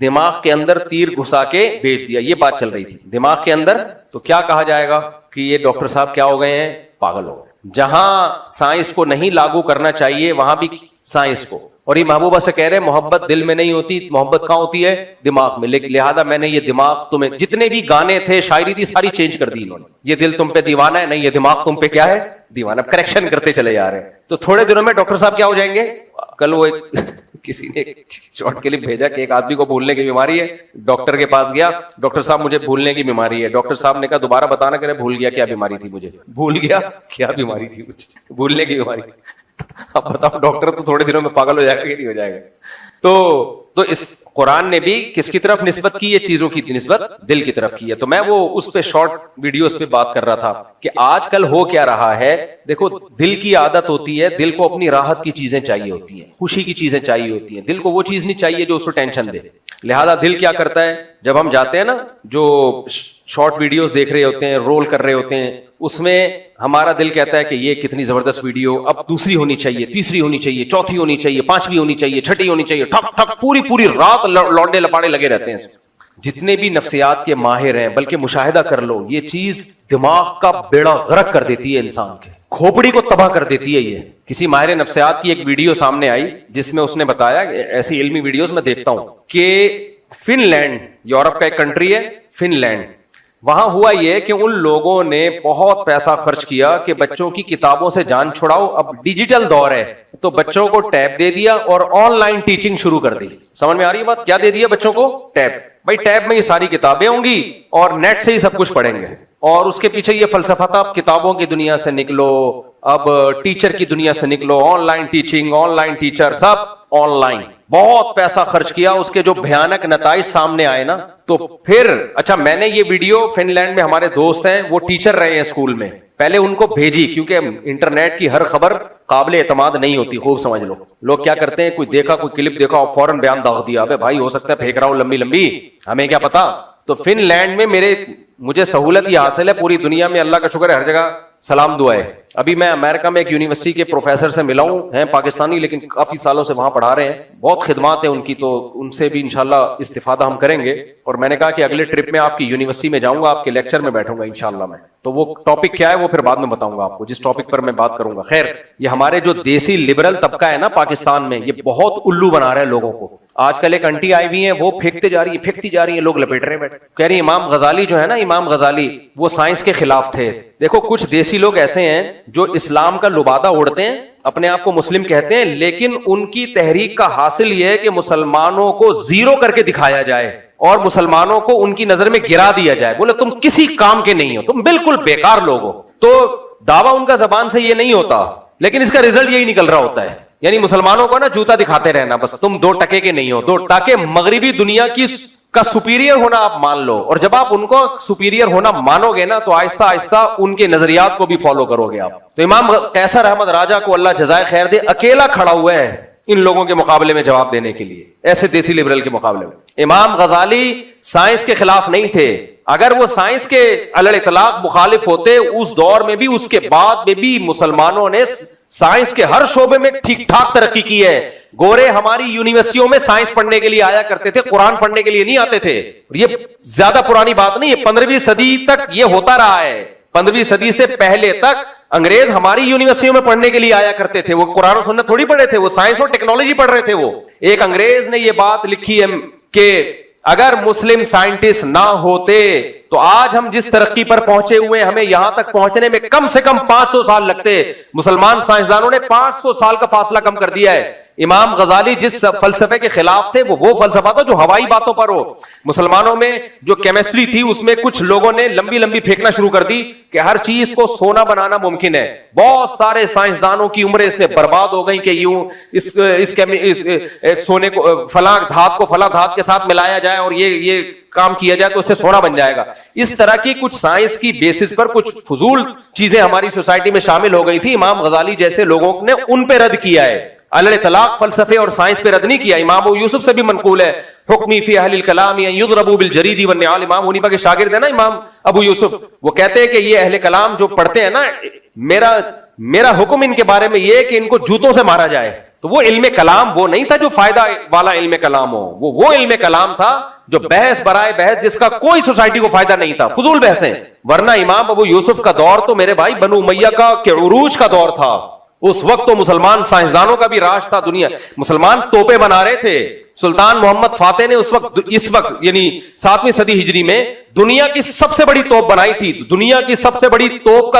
دماغ کے اندر تیر گھسا کے بیچ دیا. یہ بات چل رہی تھی دماغ کے اندر, تو کیا کہا جائے گا کہ یہ ڈاکٹر صاحب کیا ہو گئے ہیں, پاگل ہو گئے. جہاں سائنس کو نہیں لاگو کرنا چاہیے وہاں بھی سائنس کو, اور یہ محبوبہ سے کہہ رہے محبت دل میں نہیں ہوتی, محبت کہاں ہوتی ہے, دماغ میں. لیکن لہذا میں نے یہ دماغ تمہیں, جتنے بھی گانے تھے شاعری تھی ساری چینج کر دی انہوں نے. یہ دل تم پہ دیوانہ ہے, نہیں یہ دماغ تم پہ کیا ہے, دیوانہ. کریکشن کرتے چلے جا رہے ہیں. تو تھوڑے دنوں میں ڈاکٹر صاحب کیا ہو جائیں گے. کل وہ کسی نے شارٹ کلپ بھیجا کہ ایک آدمی کو بھولنے کی بیماری ہے, ڈاکٹر کے پاس گیا, ڈاکٹر صاحب مجھے بھولنے کی بیماری ہے. ڈاکٹر صاحب نے کہا دوبارہ بتانا, کہ بھول گیا کیا بیماری تھی مجھے, بھول گیا کیا بیماری تھی مجھے, بھولنے کی بیماری. اب بتاؤ ڈاکٹر تو تھوڑے دنوں میں پاگل ہو جائے گا کہ نہیں ہو جائے گا. تو اس قرآن نے بھی کس کی طرف نسبت کی, یہ چیزوں کی نسبت دل کی طرف کی ہے. تو میں وہ اس پہ شارٹ ویڈیوز پہ بات کر رہا تھا کہ آج کل ہو کیا رہا ہے. دیکھو دل کی عادت ہوتی ہے, دل کو اپنی راحت کی چیزیں چاہیے ہوتی ہیں, خوشی کی چیزیں چاہیے ہوتی ہیں. دل کو وہ چیز نہیں چاہیے جو اس کو ٹینشن دے. لہذا دل کیا کرتا ہے, جب ہم جاتے ہیں نا, جو شارٹ ویڈیوز دیکھ رہے ہوتے ہیں, رول کر رہے ہوتے ہیں, اس میں ہمارا دل کہتا ہے کہ یہ کتنی زبردست ویڈیو, اب دوسری ہونی چاہیے, تیسری ہونی چاہیے, چوتھی ہونی چاہیے, پانچویں ہونی چاہیے, چھٹی ہونی چاہیے. ٹھک ٹھک پوری رات لوڈے لپاڑے لگے رہتے ہیں. جتنے بھی نفسیات کے ماہر ہیں, بلکہ مشاہدہ کر لو, یہ چیز دماغ کا بیڑا غرق کر دیتی ہے, انسان کے کھوپڑی کو تباہ کر دیتی ہے. یہ کسی ماہر نفسیات کی ایک ویڈیو سامنے آئی جس میں اس نے بتایا, ایسی علمی ویڈیوز میں دیکھتا ہوں, کہ فن لینڈ, یورپ کا ایک کنٹری ہے فن لینڈ, وہاں ہوا یہ کہ ان لوگوں نے بہت پیسہ خرچ کیا کہ بچوں کی کتابوں سے جان چھڑاؤ, اب ڈیجیٹل دور ہے تو بچوں کو ٹیب دے دیا اور آن لائن ٹیچنگ شروع کر دی. سمجھ میں آ رہی ہے بات, کیا دے دیا بچوں کو, ٹیب. بھائی ٹیب میں یہ ساری کتابیں ہوں گی اور نیٹ سے ہی سب کچھ پڑھیں گے, اور اس کے پیچھے یہ فلسفہ تھا, اب کتابوں کی دنیا سے نکلو, اب ٹیچر کی دنیا سے نکلو, on line teaching, on line teacher, sub on line. بہت پیسہ خرچ کیا, اس کے جو بھیانک نتائج سامنے آئے نا, تو پھر اچھا میں نے یہ ویڈیو, فن لینڈ میں ہمارے دوست ہیں وہ ٹیچر رہے ہیں اسکول میں, پہلے ان کو بھیجی, کیونکہ انٹرنیٹ کی ہر خبر قابل اعتماد نہیں ہوتی, خوب سمجھ لو. لوگ کیا کرتے ہیں, کوئی دیکھا, کوئی کلپ دیکھا اور فوراً بیان داغ دیا, ابے بھائی ہو سکتا ہے پھینک رہا ہوں لمبی لمبی, ہمیں کیا پتا. تو فن لینڈ میں مجھے سہولت یہ حاصل ہے, پوری دنیا میں اللہ کا شکر ہے ہر جگہ سلام دعا ہے. ابھی میں امریکہ میں ایک یونیورسٹی کے پروفیسر سے ملا ہوں, ہیں پاکستانی لیکن کافی سالوں سے وہاں پڑھا رہے ہیں, بہت خدمات ہیں ان کی, تو ان سے بھی انشاءاللہ استفادہ ہم کریں گے. اور میں نے کہا کہ اگلے ٹرپ میں آپ کی یونیورسٹی میں جاؤں گا, آپ کے لیکچر میں بیٹھوں گا انشاءاللہ میں, تو وہ ٹاپک کیا ہے وہ پھر بعد میں بتاؤں گا آپ کو, جس ٹاپک پر میں بات کروں گا. خیر, یہ ہمارے جو دیسی لبرل طبقہ ہے نا پاکستان میں, یہ بہت الو بنا رہا ہے لوگوں کو. آج کل ایک انٹی آئی ہوئی ہیں, وہ پھینکتی جا رہی ہیں, لوگ لپیٹ رہے ہیں, کہہ رہی امام غزالی جو ہے نا, امام غزالی وہ سائنس کے خلاف تھے. دیکھو کچھ دیسی لوگ ایسے ہیں جو اسلام کا لبادہ اوڑھتے ہیں, اپنے آپ کو مسلم کہتے ہیں, لیکن ان کی تحریک کا حاصل یہ ہے کہ مسلمانوں کو زیرو کر کے دکھایا جائے اور مسلمانوں کو ان کی نظر میں گرا دیا جائے, بولے تم کسی کام کے نہیں ہو, تم بالکل بیکار لوگ ہو, تو دعویٰ ان کا زبان سے یہ نہیں ہوتا, لیکن اس کا رزلٹ یہی نکل رہا ہوتا ہے. یعنی مسلمانوں کو نا جوتا دکھاتے رہنا, بس تم 2 ٹکے کے نہیں ہو, 2 ٹکے مغربی دنیا کی کا سپیریئر ہونا آپ مان لو, اور جب آپ ان کو سپیریئر ہونا مانو گے نا تو آہستہ آہستہ ان کے نظریات کو بھی فالو کرو گے آپ. تو امام قیصر احمد راجہ کو اللہ جزائے خیر دے, اکیلا کھڑا ہوا ہے ان لوگوں کے مقابلے میں جواب دینے کے لیے, ایسے دیسی لبرل کے مقابلے میں. امام غزالی سائنس کے خلاف نہیں تھے, اگر وہ سائنس کے علی الاطلاق مخالف ہوتے اس دور میں بھی, اس کے بعد میں بھی مسلمانوں نے سائنس کے ہر شعبے میں ٹھیک ٹھاک ترقی کی ہے. گورے ہماری یونیورسٹیوں میں سائنس پڑھنے کے لیے آیا کرتے تھے, قرآن پڑھنے کے لیے نہیں آتے تھے. یہ زیادہ پرانی بات نہیں ہے, 15ویں صدی تک یہ ہوتا رہا ہے. 15ویں صدی سے پہلے تک انگریز ہماری یونیورسٹیوں میں پڑھنے کے لیے آیا کرتے تھے, وہ قرآن و سنت تھوڑی پڑھے تھے, وہ سائنس اور ٹیکنالوجی پڑھ رہے تھے. وہ ایک انگریز نے یہ بات لکھی ہے کہ اگر مسلم سائنٹسٹ نہ ہوتے تو آج ہم جس ترقی پر پہنچے ہوئے ہمیں یہاں تک پہنچنے میں کم سے کم 500 سال لگتے. مسلمان سائنسدانوں نے 500 سال کا فاصلہ کم کر دیا ہے. امام غزالی جس فلسفے کے خلاف تھے وہ فلسفہ تھا جو ہوائی باتوں پر ہو. مسلمانوں میں جو کیمسٹری تھی اس میں کچھ لوگوں نے لمبی لمبی پھینکنا شروع کر دی کہ ہر چیز کو سونا بنانا ممکن ہے. بہت سارے سائنسدانوں کی عمریں اس میں برباد ہو گئی کہ یوں اس سونے کو فلاں دھات کو فلاں دھات کے ساتھ ملایا جائے اور یہ کام کیا جائے تو اس سے سونا بن جائے گا. اس طرح کی کچھ سائنس کی بیسس پر کچھ فضول چیزیں ہماری سوسائٹی میں شامل ہو گئی تھی. امام غزالی جیسے لوگوں نے ان پہ رد کیا ہے, علی الاطلاق فلسفے اور سائنس پہ رد نہیں کیا. امام ابو یوسف سے بھی منقول ہے, حکمی فی اہل الکلام یضربوا بالجرید والنعال. امام حنیفہ کے شاگرد ہیں نا امام ابو یوسف, وہ کہتے ہیں کہ یہ اہل کلام جو پڑھتے ہیں نا, میرا حکم ان کے بارے میں یہ ہے کہ ان کو جوتوں سے مارا جائے. تو وہ علم کلام وہ نہیں تھا جو فائدہ والا علم کلام ہو, وہ علم کلام تھا جو بحث برائے بحث جس کا کوئی سوسائٹی کو فائدہ نہیں تھا, فضول بحثیں. ورنہ امام ابو یوسف کا دور تو میرے بھائی بنو امیہ کا کہ عروج کا دور تھا. اس وقت تو مسلمان سائنسدانوں کا بھی راج تھا. دنیا مسلمان توپیں بنا رہے تھے. سلطان محمد فاتح نے اس وقت یعنی 7ویں صدی ہجری میں دنیا کی سب سے بڑی توپ بنائی تھی. دنیا کی سب سے بڑی توپ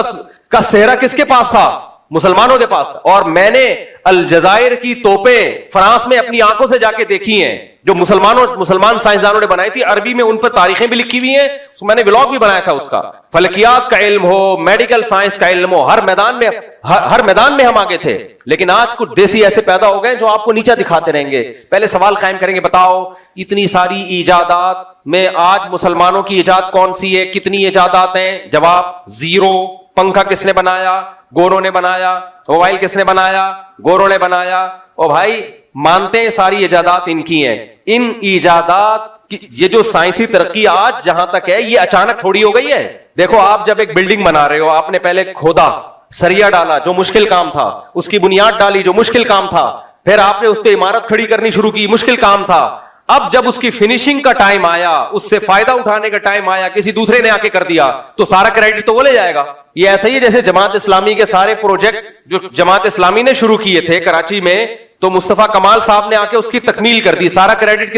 کا سہرا کس کے پاس تھا؟ مسلمانوں کے پاس تھا. اور میں نے الجزائر کی توپیں فرانس میں اپنی آنکھوں سے جا کے دیکھی ہیں جو مسلمان سائنسدانوں نے بنائی تھی. عربی میں ان پر تاریخیں بھی لکھی ہوئی ہیں, میں نے ولاگ بھی بنایا تھا اس کا. فلکیات کا علم ہو, میڈیکل سائنس کا علم ہو, ہر میدان میں ہم آگے تھے. لیکن آج کچھ دیسی ایسے پیدا ہو گئے جو آپ کو نیچا دکھاتے رہیں گے. پہلے سوال قائم کریں گے, بتاؤ اتنی ساری ایجادات میں آج مسلمانوں کی ایجاد کون سی ہے, کتنی ایجادات ہیں؟ جواب 0. پنکھا کس نے بنایا؟ گوروں نے بنایا. موبائل کس نے بنایا؟ گوروں نے بنایا. او بھائی مانتے ہیں ساری ایجادات ان کی ہیں. ان ایجادات یہ جو سائنسی ترقی آج جہاں تک ہے یہ اچانک تھوڑی ہو گئی ہے. دیکھو آپ جب ایک بلڈنگ بنا رہے ہو, آپ نے پہلے کھودا, سریا ڈالا جو مشکل کام تھا, اس کی بنیاد ڈالی جو مشکل کام تھا, پھر آپ نے اس پہ عمارت کھڑی کرنی شروع کی, مشکل کام تھا. اب جب اس کی فنیشنگ کا ٹائم آیا, اس سے فائدہ اٹھانے کا ٹائم آیا, کسی دوسرے نے آ کے کر دیا تو سارا کریڈٹ تو وہ لے جائے گا. یہ ایسا ہی ہے جیسے جماعت اسلامی کے سارے پروجیکٹ جو جماعت اسلامی نے شروع کیے تھے کراچی میں, تو مصطفیٰ کمال صاحب نے آ کے اس کی تکمیل کر دی. سارا کریڈٹ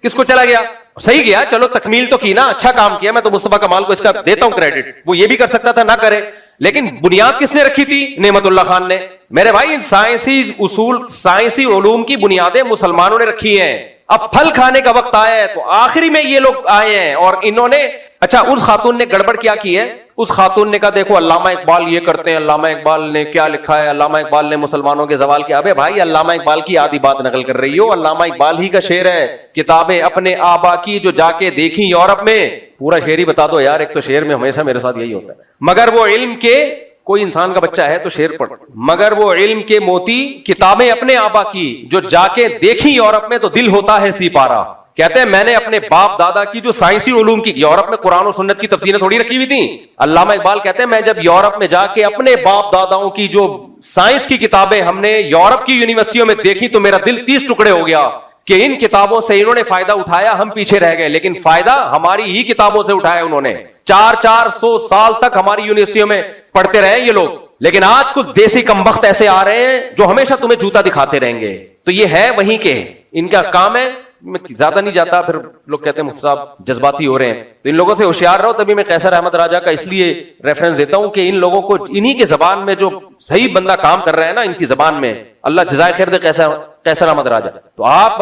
کس کو چلا گیا؟ صحیح گیا, چلو تکمیل تو کی نا, اچھا کام کیا, میں تو مصطفیٰ کمال کو اس کا دیتا ہوں کریڈٹ. وہ یہ بھی کر سکتا تھا نہ کرے, لیکن بنیاد کس نے رکھی تھی؟ نعمت اللہ خان نے. میرے بھائی سائنسی اصول, سائنسی علوم کی بنیادیں مسلمانوں نے رکھی ہیں. اب پھل کھانے کا وقت آیا ہے تو آخری میں یہ لوگ آئے ہیں اور انہوں نے, اچھا اس خاتون نے گڑبڑ کیا کی ہے؟ اس خاتون نے کہا دیکھو علامہ اقبال یہ کرتے ہیں, علامہ اقبال نے کیا لکھا ہے, علامہ اقبال نے مسلمانوں کے زوال کیا. ابے بھائی علامہ اقبال کی آدھی بات نقل کر رہی ہو, علامہ اقبال ہی کا شعر ہے, کتابیں اپنے آبا کی جو جا کے دیکھی یورپ میں. پورا شعر ہی بتا دو یار, ایک تو شعر میں ہمیشہ میرے ساتھ یہی ہوتا ہے. مگر وہ علم کے, کوئی انسان کا بچہ ہے تو شعر پڑھ, مگر وہ علم کے موتی کتابیں اپنے آبا کی جو جا کے دیکھی یورپ میں تو دل ہوتا ہے سی پارا. کہتے ہیں میں نے اپنے باپ دادا کی جو سائنسی علوم کی, یورپ میں قرآن و سنت کی تفسیریں تھوڑی رکھی ہوئی تھیں. علامہ اقبال کہتے ہیں میں جب یورپ میں جا کے اپنے باپ داداؤں کی جو سائنس کی کتابیں ہم نے یورپ کی یونیورسٹیوں میں دیکھی تو میرا دل 30 ٹکڑے ہو گیا کہ ان کتابوں سے انہوں نے فائدہ اٹھایا, ہم پیچھے رہ گئے. لیکن فائدہ ہماری ہی کتابوں سے اٹھایا انہوں نے. 400 سال تک ہماری یونیورسٹیوں میں پڑھتے رہے یہ لوگ. لیکن آج کچھ دیسی کمبخت ایسے آ رہے ہیں جو ہمیشہ تمہیں جوتا دکھاتے رہیں گے. تو یہ ہے وہیں کے, ان کا کام ہے. میں زیادہ نہیں جاتا, پھر لوگ کہتے ہیں صاحب جذباتی ہو رہے ہیں, تو ان لوگوں سے ہوشیار رہو. تبھی میں قیصر احمد راجہ کا اس لیے ریفرنس دیتا ہوں کہ ان لوگوں کو انہی کے زبان میں جو صحیح بندہ کام کر رہا ہے نا, ان کی زبان میں اللہ جزائے خیر دے قیصر احمد راجہ. تو آپ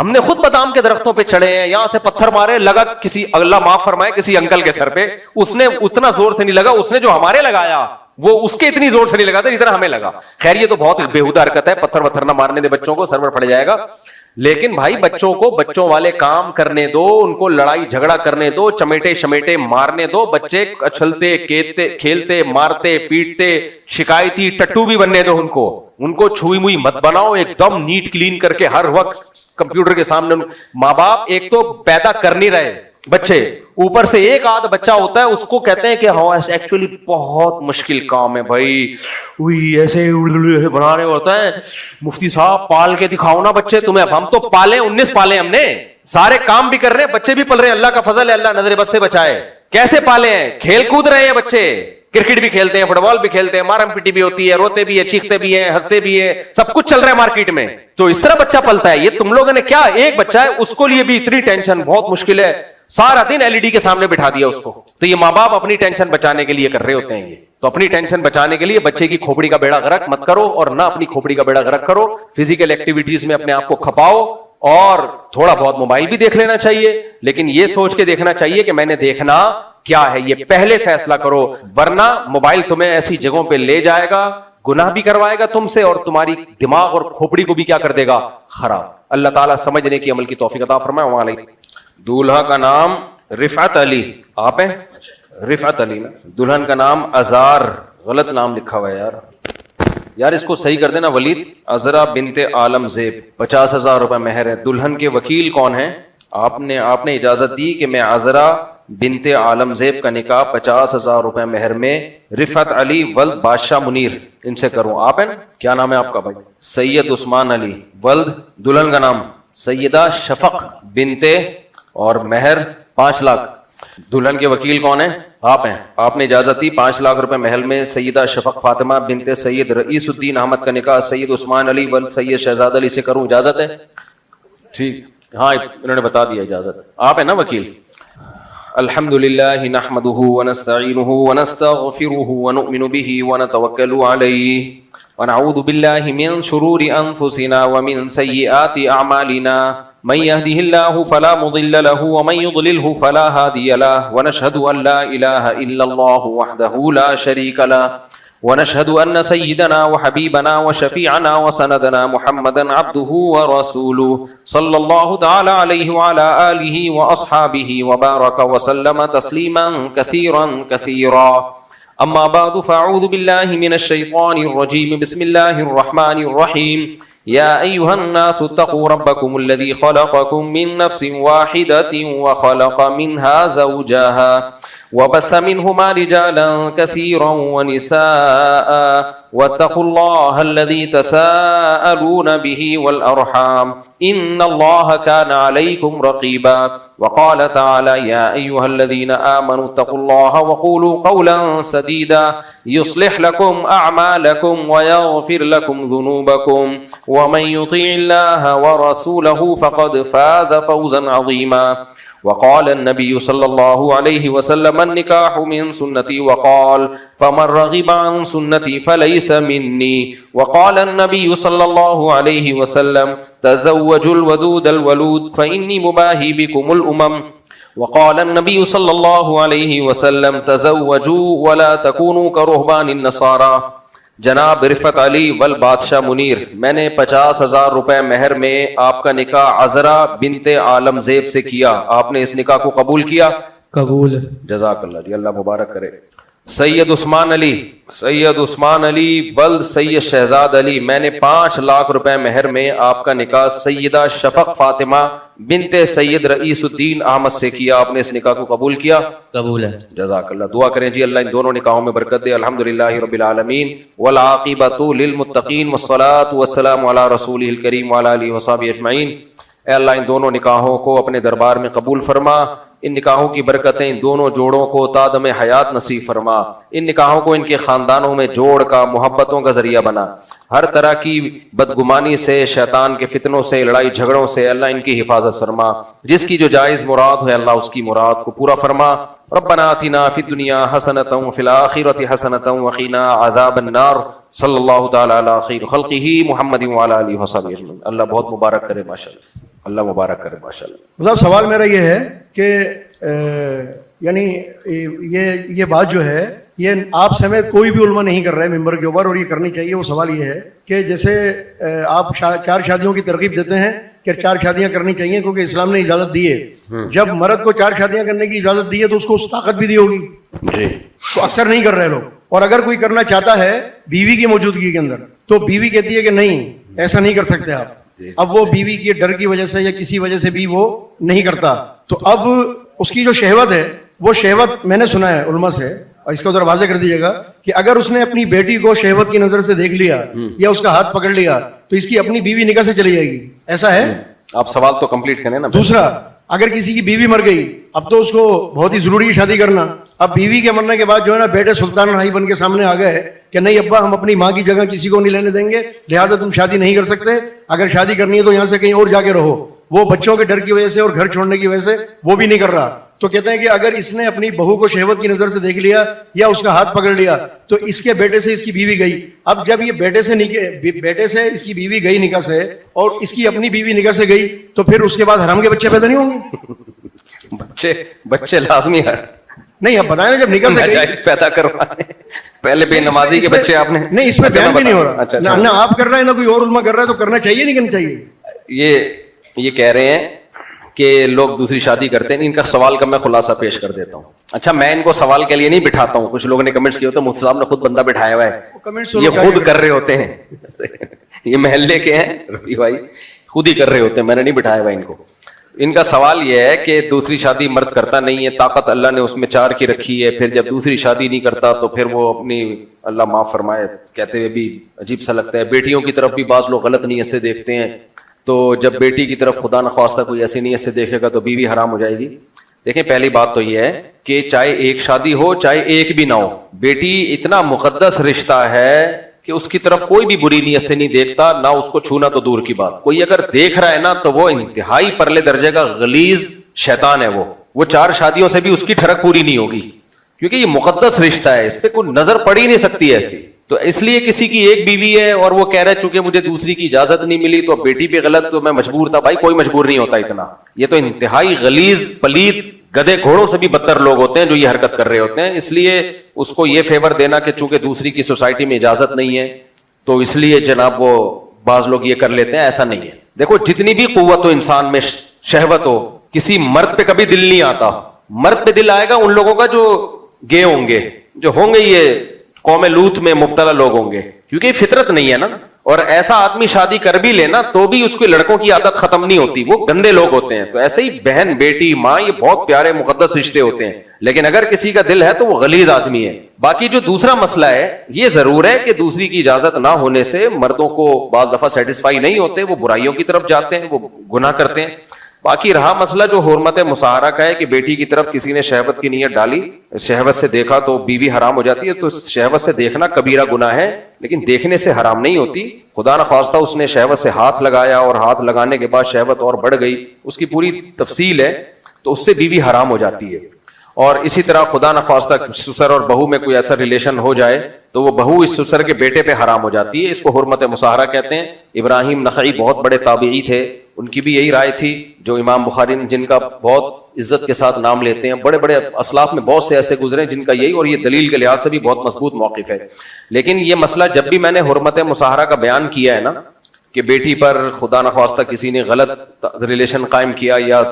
ہم نے خود بادام کے درختوں پہ چڑھے ہیں, یہاں سے پتھر مارے, لگا کسی, اللہ معاف فرمائے, کسی انکل کے سر پہ, اس نے اتنا زور سے نہیں لگا, اس نے جو ہمارے لگایا وہ اس کے اتنی زور سے نہیں لگا تھا جتنا ہمیں لگا. خیر یہ تو بہت بےہودہ حرکت ہے, پتھر وتھر نہ مارنے دے بچوں کو, سر پر پڑ جائے گا. لیکن بھائی بچوں کو بچوں والے کام کرنے دو, ان کو لڑائی جھگڑا کرنے دو, چمیٹے شمیٹے مارنے دو. بچے اچھلتے کھیلتے مارتے پیٹتے شکایتی ٹٹو بھی بننے دو. ان کو چھوئی موئی مت بناؤ, ایک دم نیٹ کلین کر کے ہر وقت کمپیوٹر کے سامنے. ماں باپ ایک تو پیدا کر نہیں رہے بچے, اوپر سے ایک آدھ بچہ ہوتا ہے اس کو کہتے ہیں کہ ہاں ایکچولی بہت مشکل کام ہے بھائی, ایسے بنانے ہوتا ہے. مفتی صاحب پال کے دکھاؤ نا بچے تمہیں. ہم تو پالے 19 پالے, ہم نے سارے کام بھی کر رہے ہیں, بچے بھی پل رہے ہیں, اللہ کا فضل ہے, اللہ نظر بد سے بچائے. کیسے پالے ہیں؟ کھیل کود رہے ہیں بچے, کرکٹ بھی کھیلتے ہیں, فٹ بال بھی کھیلتے ہیں, مارم پیٹی بھی ہوتی ہے, روتے بھی ہے, چیختے بھی ہیں, ہنستے بھی ہیں, سب کچھ چل رہا ہے مارکیٹ میں. تو اس طرح بچہ پلتا ہے. یہ تم لوگوں نے کیا, ایک بچہ ہے اس کو لیے بھی اتنی ٹینشن, بہت مشکل ہے, سارا دن LED کے سامنے بٹھا دیا اس کو. تو یہ ماں باپ اپنی ٹینشن بچانے کے لیے کر رہے ہوتے ہیں. یہ تو اپنی ٹینشن بچانے کے لیے بچے کی کھوپڑی کا بیڑا غرق مت کرو, اور نہ اپنی کھوپڑی کا بیڑا غرق کرو. فزیکل ایکٹیویٹیز میں اپنے آپ کو کھپاؤ, اور تھوڑا بہت موبائل بھی دیکھ لینا چاہیے, لیکن یہ سوچ کے دیکھنا چاہیے کہ میں نے دیکھنا کیا ہے, یہ پہلے فیصلہ کرو. ورنہ موبائل تمہیں ایسی جگہوں پہ لے جائے گا, گناہ بھی کروائے گا تم سے, اور تمہاری دماغ اور کھوپڑی کو بھی کیا کر دے گا, خراب. اللہ تعالیٰ سمجھنے کی عمل کی توفیق عطا فرمائے. وعلیکم. دولہا کا نام رفعت علی, آپ ہیں رفعت علی نا. دلہن کا نام ازار, غلط نام لکھا ہوا ہے یار اس کو صحیح کر دینا. ولید عذرا بنت عالم زیب, 50,000 روپے مہر ہے. دلہن کے وکیل کون ہیں؟ آپ نے اجازت دی کہ میں عذرا بنت عالم زیب کا نکاح 50,000 روپے مہر میں رفعت علی ولد بادشاہ منیر ان سے کروں. آپ ہیں, کیا نام ہے آپ کا بھائی؟ سید عثمان علی ولد. دلہن کا نام سیدہ شفق بنت, اور مہر 5 لاکھ. دلہن کے وکیل کون ہیں؟ آپ ہیں. آپ نے اجازت دی 5 لاکھ روپے محل میں سیدہ شفق فاطمہ بنت سید رئیس الدین احمد کا نکاح سید عثمان علی ولد سید شہزاد علی سے کروں, اجازت ہے؟ ٹھیک, ہاں انہوں نے بتا دیا اجازت. آپ ہیں نا وکیل. الحمدللہ نحمدہ ونستعینہ ونستغفرہ ونؤمن بہ ونتوکل علیہ ونعوذ باللہ من شرور انفسنا ومن سیئات اعمالنا من يهده الله فلا مضل له ومن يضلله فلا هادي له ونشهد ان لا اله الا الله وحده لا شريك له ونشهد ان سيدنا وحبيبنا وشفيعنا وسندنا محمدا عبده ورسوله صلى الله تعالى عليه وعلى اله واصحابه وبارك وسلم تسليما كثيرا كثيرا. اما بعد فاعوذ بالله من الشيطان الرجيم. بسم الله الرحمن الرحيم. يا أيها الناس اتقوا ربكم الذي خلقكم من نفس واحدة وخلق منها زوجها وبث منهما رجالا كثيرا ونساء واتقوا الله الذي تساءلون به والأرحام إن الله كان عليكم رقيبا. وقال تعالى يا أيها الذين آمنوا اتقوا الله وقولوا قولا سديدا يصلح لكم أعمالكم ويغفر لكم ذنوبكم ومن يطيع الله ورسوله فقد فاز فوزا عظيما. وقال النبي صلى الله عليه وسلم النكاح من سنتي وقال فمن رغب عن سنتي فليس مني. وقال النبي صلى الله عليه وسلم تزوجوا الودود الولود فإني مباهي بكم الأمم. وقال النبي صلى الله عليه وسلم تزوجوا ولا تكونوا كرهبان النصارى. جناب رفعت علی ول بادشاہ منیر, میں نے 50,000 روپے مہر میں آپ کا نکاح عذرا بنت عالم زیب سے کیا. آپ نے اس نکاح کو قبول کیا؟ قبول. جزاک اللہ جی, اللہ مبارک کرے. سید عثمان علی ولد سید شہزاد علی, میں نے 5 لاکھ روپے مہر میں آپ کا نکاح سیدہ شفق فاطمہ بنت سید رئیس الدین احمد سے کیا. آپ نے اس نکاح کو قبول کیا؟ قبول ہے. جزاک اللہ. دعا کریں جی اللہ ان دونوں نکاحوں میں برکت دے. الحمدللہ رب العالمین والعاقبۃ للمتقین والصلاۃ والسلام علی رسولہ الکریم وعلی آلہ وصحبہ اجمعین. اے اللہ ان دونوں نکاحوں کو اپنے دربار میں قبول فرما. ان نکاحوں کی برکتیں ان دونوں جوڑوں کو تادم حیات نصیب فرما. ان نکاحوں کو ان کے خاندانوں میں جوڑ کا محبتوں کا ذریعہ بنا. ہر طرح کی بدگمانی سے, شیطان کے فتنوں سے, لڑائی جھگڑوں سے اللہ ان کی حفاظت فرما. جس کی جو جائز مراد ہے اللہ اس کی مراد کو پورا فرما. ربنا آتنا فی الدنیا حسنۃ وفی الآخرۃ حسنۃ وقنا عذاب النار صلی اللہ تعالی علی خیر خلقہ محمد وعلی آلہ وصحبہ اجمعین. اللہ بہت مبارک کرے ماشاءاللہ, اللہ مبارک کرے ماشاءاللہ. صاحب سوال میرا یہ ہے کہ یعنی یہ بات جو ہے یہ آپ سمیت کوئی بھی علماء نہیں کر رہا ہے ممبر کے اوپر, اور یہ کرنی چاہیے. وہ سوال یہ ہے کہ جیسے آپ 4 شادیوں کی ترغیب دیتے ہیں کہ 4 شادیاں کرنی چاہیے کیونکہ اسلام نے اجازت دی ہے. جب مرد کو 4 شادیاں کرنے کی اجازت دی ہے تو اس کو اس طاقت بھی دی ہوگی. جی تو اکثر نہیں کر رہے لوگ. اور اگر کوئی کرنا چاہتا ہے بیوی کی موجودگی کے اندر تو بیوی کہتی ہے کہ نہیں ایسا نہیں کر سکتے آپ. اب وہ بیوی کے ڈر کی وجہ سے یا کسی وجہ سے بھی وہ نہیں کرتا. تو اب اس کی جو شہوت ہے وہ شہوت میں نے سنا ہے علماء سے, اور اس کو ذرا واضح کر دیجیے گا کہ اگر اس نے اپنی بیٹی کو شہوت کی نظر سے دیکھ لیا یا اس کا ہاتھ پکڑ لیا تو اس کی اپنی بیوی نکاح سے چلی جائے گی. ایسا ہے؟ آپ سوال تو کمپلیٹ کریں نا. دوسرا, اگر کسی کی بیوی مر گئی, اب تو اس کو بہت ہی ضروری ہے شادی کرنا. اب بیوی کے مرنے کے بعد جو ہے نا بیٹے سلطان بھائی بن کے سامنے آ گئے کہ نہیں ابا ہم اپنی ماں کی جگہ کسی کو نہیں لینے دیں گے, لہٰذا تم شادی نہیں کر سکتے, اگر شادی کرنی ہے تو یہاں سے کہیں اور جا کے رہو. وہ بچوں کے ڈر کی وجہ سے اور گھر چھوڑنے کی وجہ سے وہ بھی نہیں کر رہا. تو کہتے ہیں کہ اگر اس نے اپنی بہو کو شہوت کی نظر سے دیکھ لیا یا اس کا ہاتھ پکڑ لیا تو اس کے بیٹے سے اس کی بیوی گئی. اب جب یہ بیٹے سے اس کی بیوی گئی نکاح سے اور اس کی اپنی بیوی نکاح سے گئی تو پھر اس کے بعد حرام کے بچے پیدا نہیں ہوں گے؟ بچے لازمی ہے نہیں, اب بتائیں نا جب نکاح سے ناجائز پیدا کروانے پہلے بے نمازی کے بچے آپ نے نہیں, اس میں بیان بھی نہیں ہو رہا. اچھا نہ آپ کر رہے ہیں نہ کوئی اور علماء کر رہا ہے, تو کرنا چاہیے نہیں کرنا چاہیے؟ یہ کہہ رہے ہیں کہ لوگ دوسری شادی کرتے ہیں. ان کا سوال کا میں خلاصہ پیش کر دیتا ہوں. اچھا, میں ان کو سوال کے لیے نہیں بٹھاتا ہوں. کچھ لوگوں نے کمنٹس کیے ہوتے ہیں مفتی صاحب نے خود بندہ بٹھایا ہوا ہے, یہ خود کر رہے ہوتے ہیں. یہ محلے کے ہیں رفیع بھائی, خود ہی کر رہے ہوتے ہیں, میں نے نہیں بٹھایا ہوا ان کو. ان کا سوال یہ ہے کہ دوسری شادی مرد کرتا نہیں ہے, طاقت اللہ نے اس میں 4 کی رکھی ہے, پھر جب دوسری شادی نہیں کرتا تو پھر وہ اپنی, اللہ معاف فرمائے کہتے ہوئے بھی عجیب سا لگتا ہے, بیٹیوں کی طرف بھی بعض لوگ غلط نیت سے دیکھتے ہیں. تو جب بیٹی کی طرف خدا نخواستہ کوئی ایسی نیت سے دیکھے گا تو بیوی حرام ہو جائے گی. دیکھیں پہلی بات تو یہ ہے کہ چاہے ایک شادی ہو چاہے ایک بھی نہ ہو, بیٹی اتنا مقدس رشتہ ہے کہ اس کی طرف کوئی بھی بری نیت سے نہیں دیکھتا, نہ اس کو چھونا تو دور کی بات. کوئی اگر دیکھ رہا ہے نا تو وہ انتہائی پرلے درجے کا غلیظ شیطان ہے. وہ 4 شادیوں سے بھی اس کی ٹھڑک پوری نہیں ہوگی, کیونکہ یہ مقدس رشتہ ہے, اس پہ کوئی نظر پڑ ہی نہیں سکتی ایسی. تو اس لیے کسی کی ایک بیوی ہے اور وہ کہہ رہا ہے چونکہ مجھے دوسری کی اجازت نہیں ملی تو بیٹی پہ غلط, تو میں مجبور تھا. بھائی کوئی مجبور نہیں ہوتا اتنا, یہ تو انتہائی غلیظ پلید گدھے گھوڑوں سے بھی بدتر لوگ ہوتے ہیں جو یہ حرکت کر رہے ہوتے ہیں. اس لیے اس کو یہ فیور دینا کہ چونکہ دوسری کی سوسائٹی میں اجازت نہیں ہے تو اس لیے جناب وہ بعض لوگ یہ کر لیتے ہیں, ایسا نہیں ہے. دیکھو جتنی بھی قوت ہو انسان میں, شہوت ہو, کسی مرد پہ کبھی دل نہیں آتا. مرد پہ دل آئے گا ان لوگوں کا جو گے ہوں گے, جو ہوں گے یہ قوم لوط میں مبتلا لوگ ہوں گے, کیونکہ یہ فطرت نہیں ہے نا. اور ایسا آدمی شادی کر بھی لینا تو بھی اس کو لڑکوں کی عادت ختم نہیں ہوتی, وہ گندے لوگ ہوتے ہیں. تو ایسے ہی بہن بیٹی ماں یہ بہت پیارے مقدس رشتے ہوتے ہیں, لیکن اگر کسی کا دل ہے تو وہ غلیظ آدمی ہے. باقی جو دوسرا مسئلہ ہے, یہ ضرور ہے کہ دوسری کی اجازت نہ ہونے سے مردوں کو بعض دفعہ سیٹسفائی نہیں ہوتے, وہ برائیوں کی طرف جاتے ہیں, وہ گناہ کرتے ہیں. باقی رہا مسئلہ جو حرمت مصاہرہ کا ہے کہ بیٹی کی طرف کسی نے شہوت کی نیت ڈالی, شہوت سے دیکھا تو بیوی حرام ہو جاتی ہے. تو شہوت سے دیکھنا کبیرہ گناہ ہے, لیکن دیکھنے سے حرام نہیں ہوتی. خدا نخواستہ اس نے شہوت سے ہاتھ لگایا اور ہاتھ لگانے کے بعد شہوت اور بڑھ گئی, اس کی پوری تفصیل ہے, تو اس سے بیوی حرام ہو جاتی ہے. اور اسی طرح خدا نخواستہ سسر اور بہو میں کوئی ایسا ریلیشن ہو جائے تو وہ بہو اس سسر کے بیٹے پہ حرام ہو جاتی ہے. اس کو حرمت مصاہرہ کہتے ہیں. ابراہیم نخعی بہت بڑے تابعی تھے, ان کی بھی یہی رائے تھی جو امام بخاری جن کا بہت عزت کے ساتھ نام لیتے ہیں. بڑے بڑے اسلاف میں بہت سے ایسے گزرے جن کا یہی, اور یہ دلیل کے لحاظ سے بھی بہت مضبوط موقف ہے. لیکن یہ مسئلہ جب بھی میں نے حرمت مصاہرہ کا بیان کیا ہے نا کہ بیٹی پر خدا نخواستہ کسی نے غلط ریلیشن قائم کیا, یا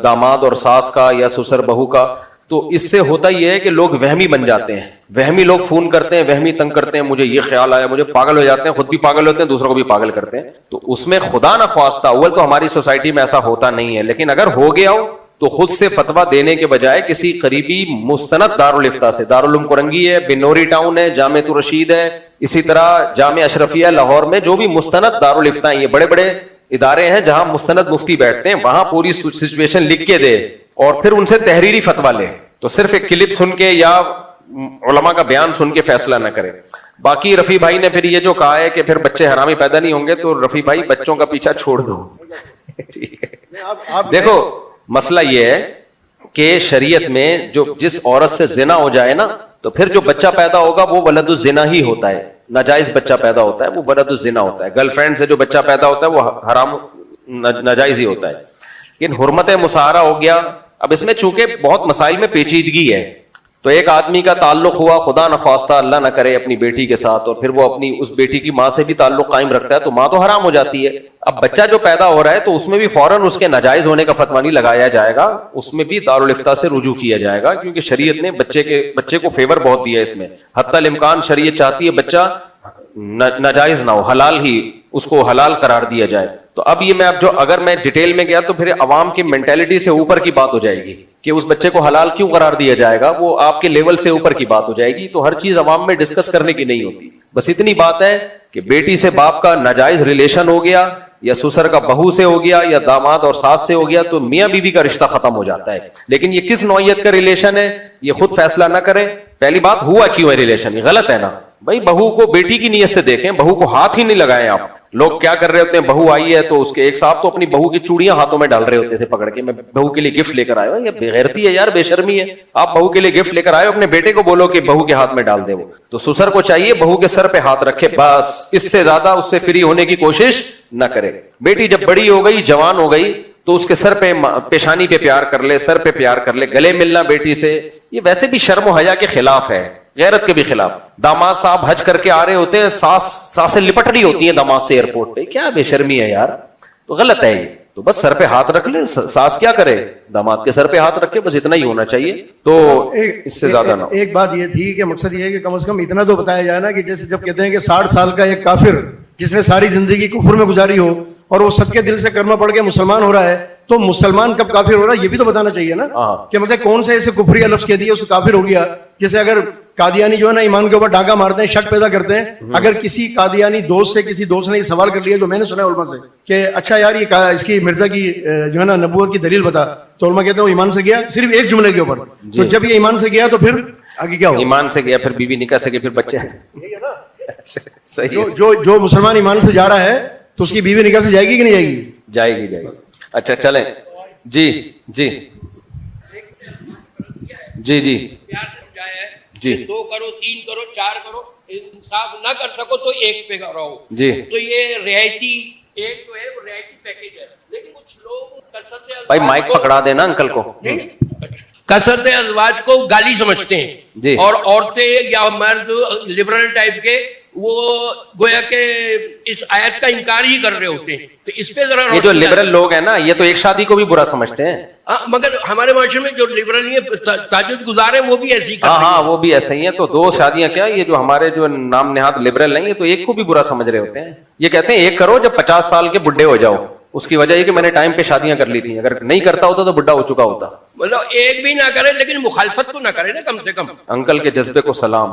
داماد اور ساس کا یا سسر بہو کا, تو اس سے ہوتا یہ ہے کہ لوگ وہمی بن جاتے ہیں. وہمی لوگ فون کرتے ہیں, وہمی تنگ کرتے ہیں, مجھے یہ خیال آیا, مجھے پاگل ہو جاتے ہیں, خود بھی پاگل ہوتے ہیں, دوسروں کو بھی پاگل کرتے ہیں. تو اس میں خدا نخواستہ اول تو ہماری سوسائٹی میں ایسا ہوتا نہیں ہے, لیکن اگر ہو گیا ہو تو خود سے فتویٰ دینے کے بجائے کسی قریبی مستند دارالفتہ سے, دارالعلوم کرنگی ہے, بنوری ٹاؤن ہے, جامعۃ الرشید ہے, اسی طرح جامعہ اشرفیہ لاہور میں, جو بھی مستند دارالفتہ ہیں, یہ بڑے بڑے ادارے ہیں جہاں مستند مفتی بیٹھتے ہیں, وہاں پوری سچویشن لکھ کے دے اور پھر ان سے تحریری فتویٰ لے. تو صرف ایک کلپ سن کے یا علماء کا بیان سن کے فیصلہ نہ کرے. باقی رفیع بھائی نے پھر یہ جو کہا ہے کہ پھر بچے حرامی پیدا نہیں ہوں گے, تو رفیع بھائی بچوں کا پیچھا چھوڑ دو. ٹھیک ہے, دیکھو مسئلہ یہ ہے کہ شریعت میں جو جس عورت سے زنا ہو جائے نا تو پھر جو بچہ پیدا ہوگا وہ ولد الزنا ہی ہوتا ہے, ناجائز بچہ پیدا ہوتا ہے وہ ولد الزنا ہوتا ہے. گرل فرینڈ سے جو بچہ پیدا ہوتا ہے وہ حرام ناجائز ہی ہوتا ہے. لیکن حرمت مصاہرہ ہو گیا. اب اس میں چونکہ بہت مسائل میں پیچیدگی ہے, تو ایک آدمی کا تعلق ہوا خدا نخواستہ اللہ نہ کرے اپنی بیٹی کے ساتھ, اور پھر وہ اپنی اس بیٹی کی ماں سے بھی تعلق قائم رکھتا ہے, تو ماں تو حرام ہو جاتی ہے. اب بچہ جو پیدا ہو رہا ہے تو اس میں بھی فوراً اس کے ناجائز ہونے کا فتویٰ نہیں لگایا جائے گا, اس میں بھی دارالافتاء سے رجوع کیا جائے گا, کیونکہ شریعت نے بچے کو فیور بہت دیا ہے اس میں. حتی الامکان شریعت چاہتی ہے بچہ ناجائز نہ ہو, حلال ہی اس کو حلال قرار دیا جائے. تو اب یہ میں اگر میں ڈیٹیل میں گیا تو پھر عوام کی مینٹالٹی سے اوپر کی بات ہو جائے گی کہ اس بچے کو حلال کیوں قرار دیا جائے گا, وہ آپ کے لیول سے اوپر کی بات ہو جائے گی. تو ہر چیز عوام میں ڈسکس کرنے کی نہیں ہوتی. بس اتنی بات ہے کہ بیٹی سے باپ کا ناجائز ریلیشن ہو گیا, یا سسر کا بہو سے ہو گیا, یا داماد اور ساس سے ہو گیا, تو میاں بیوی کا رشتہ ختم ہو جاتا ہے. لیکن یہ کس نوعیت کا ریلیشن ہے یہ خود فیصلہ نہ کریں. پہلی بات, ہوا کیوں ہے ریلیشن, یہ غلط ہے نا بھائی. بہو کو بیٹی کی نیت سے دیکھیں, بہو کو ہاتھ ہی نہیں لگائیں آپ. لوگ کیا کر رہے ہوتے ہیں, بہو آئی ہے تو اس کے ایک صاحب تو اپنی بہو کی چوڑیاں ہاتھوں میں ڈال رہے ہوتے تھے پکڑ کے, میں بہو کے لیے گفٹ لے کر آیا ہوں. یہ بےغیرتی ہے یار, بے شرمی ہے. آپ بہو کے لیے گفٹ لے کر آئے ہو, اپنے بیٹے کو بولو کہ بہو کے ہاتھ میں ڈال دے. وہ تو سسر کو چاہیے بہو کے سر پہ ہاتھ رکھے, بس اس سے زیادہ اس سے فری ہونے کی کوشش نہ کرے. بیٹی جب بڑی ہو گئی, جوان ہو گئی, تو اس کے سر پہ پیشانی پہ پیار کر لے, سر پہ پیار کر لے. گلے ملنا بیٹی سے یہ ویسے بھی شرم و حیا کے خلاف ہے, غیرت کے بھی خلاف. داماد صاحب حج کر کے آ رہے ہوتے ہیں, ساسیں لپٹ رہی ہوتی ہیں داماد سے ایئرپورٹ پہ, کیا بے شرمی ہے یار, تو غلط ہے یہ. تو بس سر پہ ہاتھ رکھ لے, ساس کیا کرے, داماد کے سر پہ ہاتھ رکھے, بس اتنا ہی ہونا چاہیے. تو اس سے زیادہ نہ. ایک بات یہ تھی کہ مقصد یہ ہے کہ کم از کم اتنا تو بتایا جائے نا کہ جیسے جب کہتے ہیں کہ 60 سال کا ایک کافر جس نے ساری زندگی کفر میں گزاری ہو اور وہ سب کے دل سے کلمہ پڑھ کے مسلمان ہو رہا ہے, تو مسلمان کب کافر ہو رہا ہے یہ بھی تو بتانا چاہیے نا, کہ مطلب کون سے ایسے کفری لفظ کہہ دیا اس سے کافر ہو گیا. جیسے اگر قادیانی جو ہے نا ایمان کے اوپر ڈاکہ مارتے ہیں, شک پیدا کرتے ہیں. اگر کسی قادیانی دوست سے کسی دوست نے یہ سوال کر لیا, جو میں نے سنا ہے علماء سے, کہ اچھا یار یہ اس کی مرزا کی جو ہے نا نبوت کی دلیل بتا, تو علماء کہتے ہیں وہ ایمان سے گیا صرف ایک جملے کے اوپر. تو جب یہ ایمان سے گیا تو پھر آگے کیا ہو, ایمان سے گیا, پھر بیوی نکاح سے گئی, پھر بچے. جو مسلمان ایمان سے جا رہا ہے تو اس کی بیوی نکاح سے جائے گی کہ نہیں جائے گی؟ جائے گی, جائے گی. اچھا چلیں جی جی جی جی پیار سے سمجھایا ہے جی, 2 کرو 3 کرو 4 کرو, انصاف نہ کر سکو تو 1 پہ کرو جی. تو یہ رعایتی ایک جو ہے وہ رعایتی پیکیج ہے. لیکن کچھ لوگ بھائی مائک پکڑا دینا انکل کو. کثرت ازواج کو گالی سمجھتے ہیں جی, اور عورتیں یا مرد لبرل ٹائپ کے وہ گویا کہ اس آیت کا انکار ہی کر رہے ہوتے ہیں. تو اس پہ ذرا یہ جو لبرل لوگ ہیں نا, یہ تو ایک شادی کو بھی برا سمجھتے ہیں. مگر ہمارے معاشرے میں جو لبرل تہجد گزار ہیں وہ بھی ایسی کر رہے ہیں. ہاں وہ بھی ایسے ہی ہیں. تو 2 شادیاں کیا, یہ جو ہمارے جو نام نہاد لبرل ہیں یہ تو ایک کو بھی برا سمجھ رہے ہوتے ہیں. یہ کہتے ہیں ایک کرو جب 50 سال کے بڈھے ہو جاؤ. اس کی وجہ یہ کہ میں نے ٹائم پہ شادیاں کر لی تھی, اگر نہیں کرتا ہوتا تو بڈھا ہو چکا ہوتا. مطلب ایک بھی نہ کرے لیکن مخالفت تو نہ کرے نا کم سے کم. انکل کے جذبے کو سلام.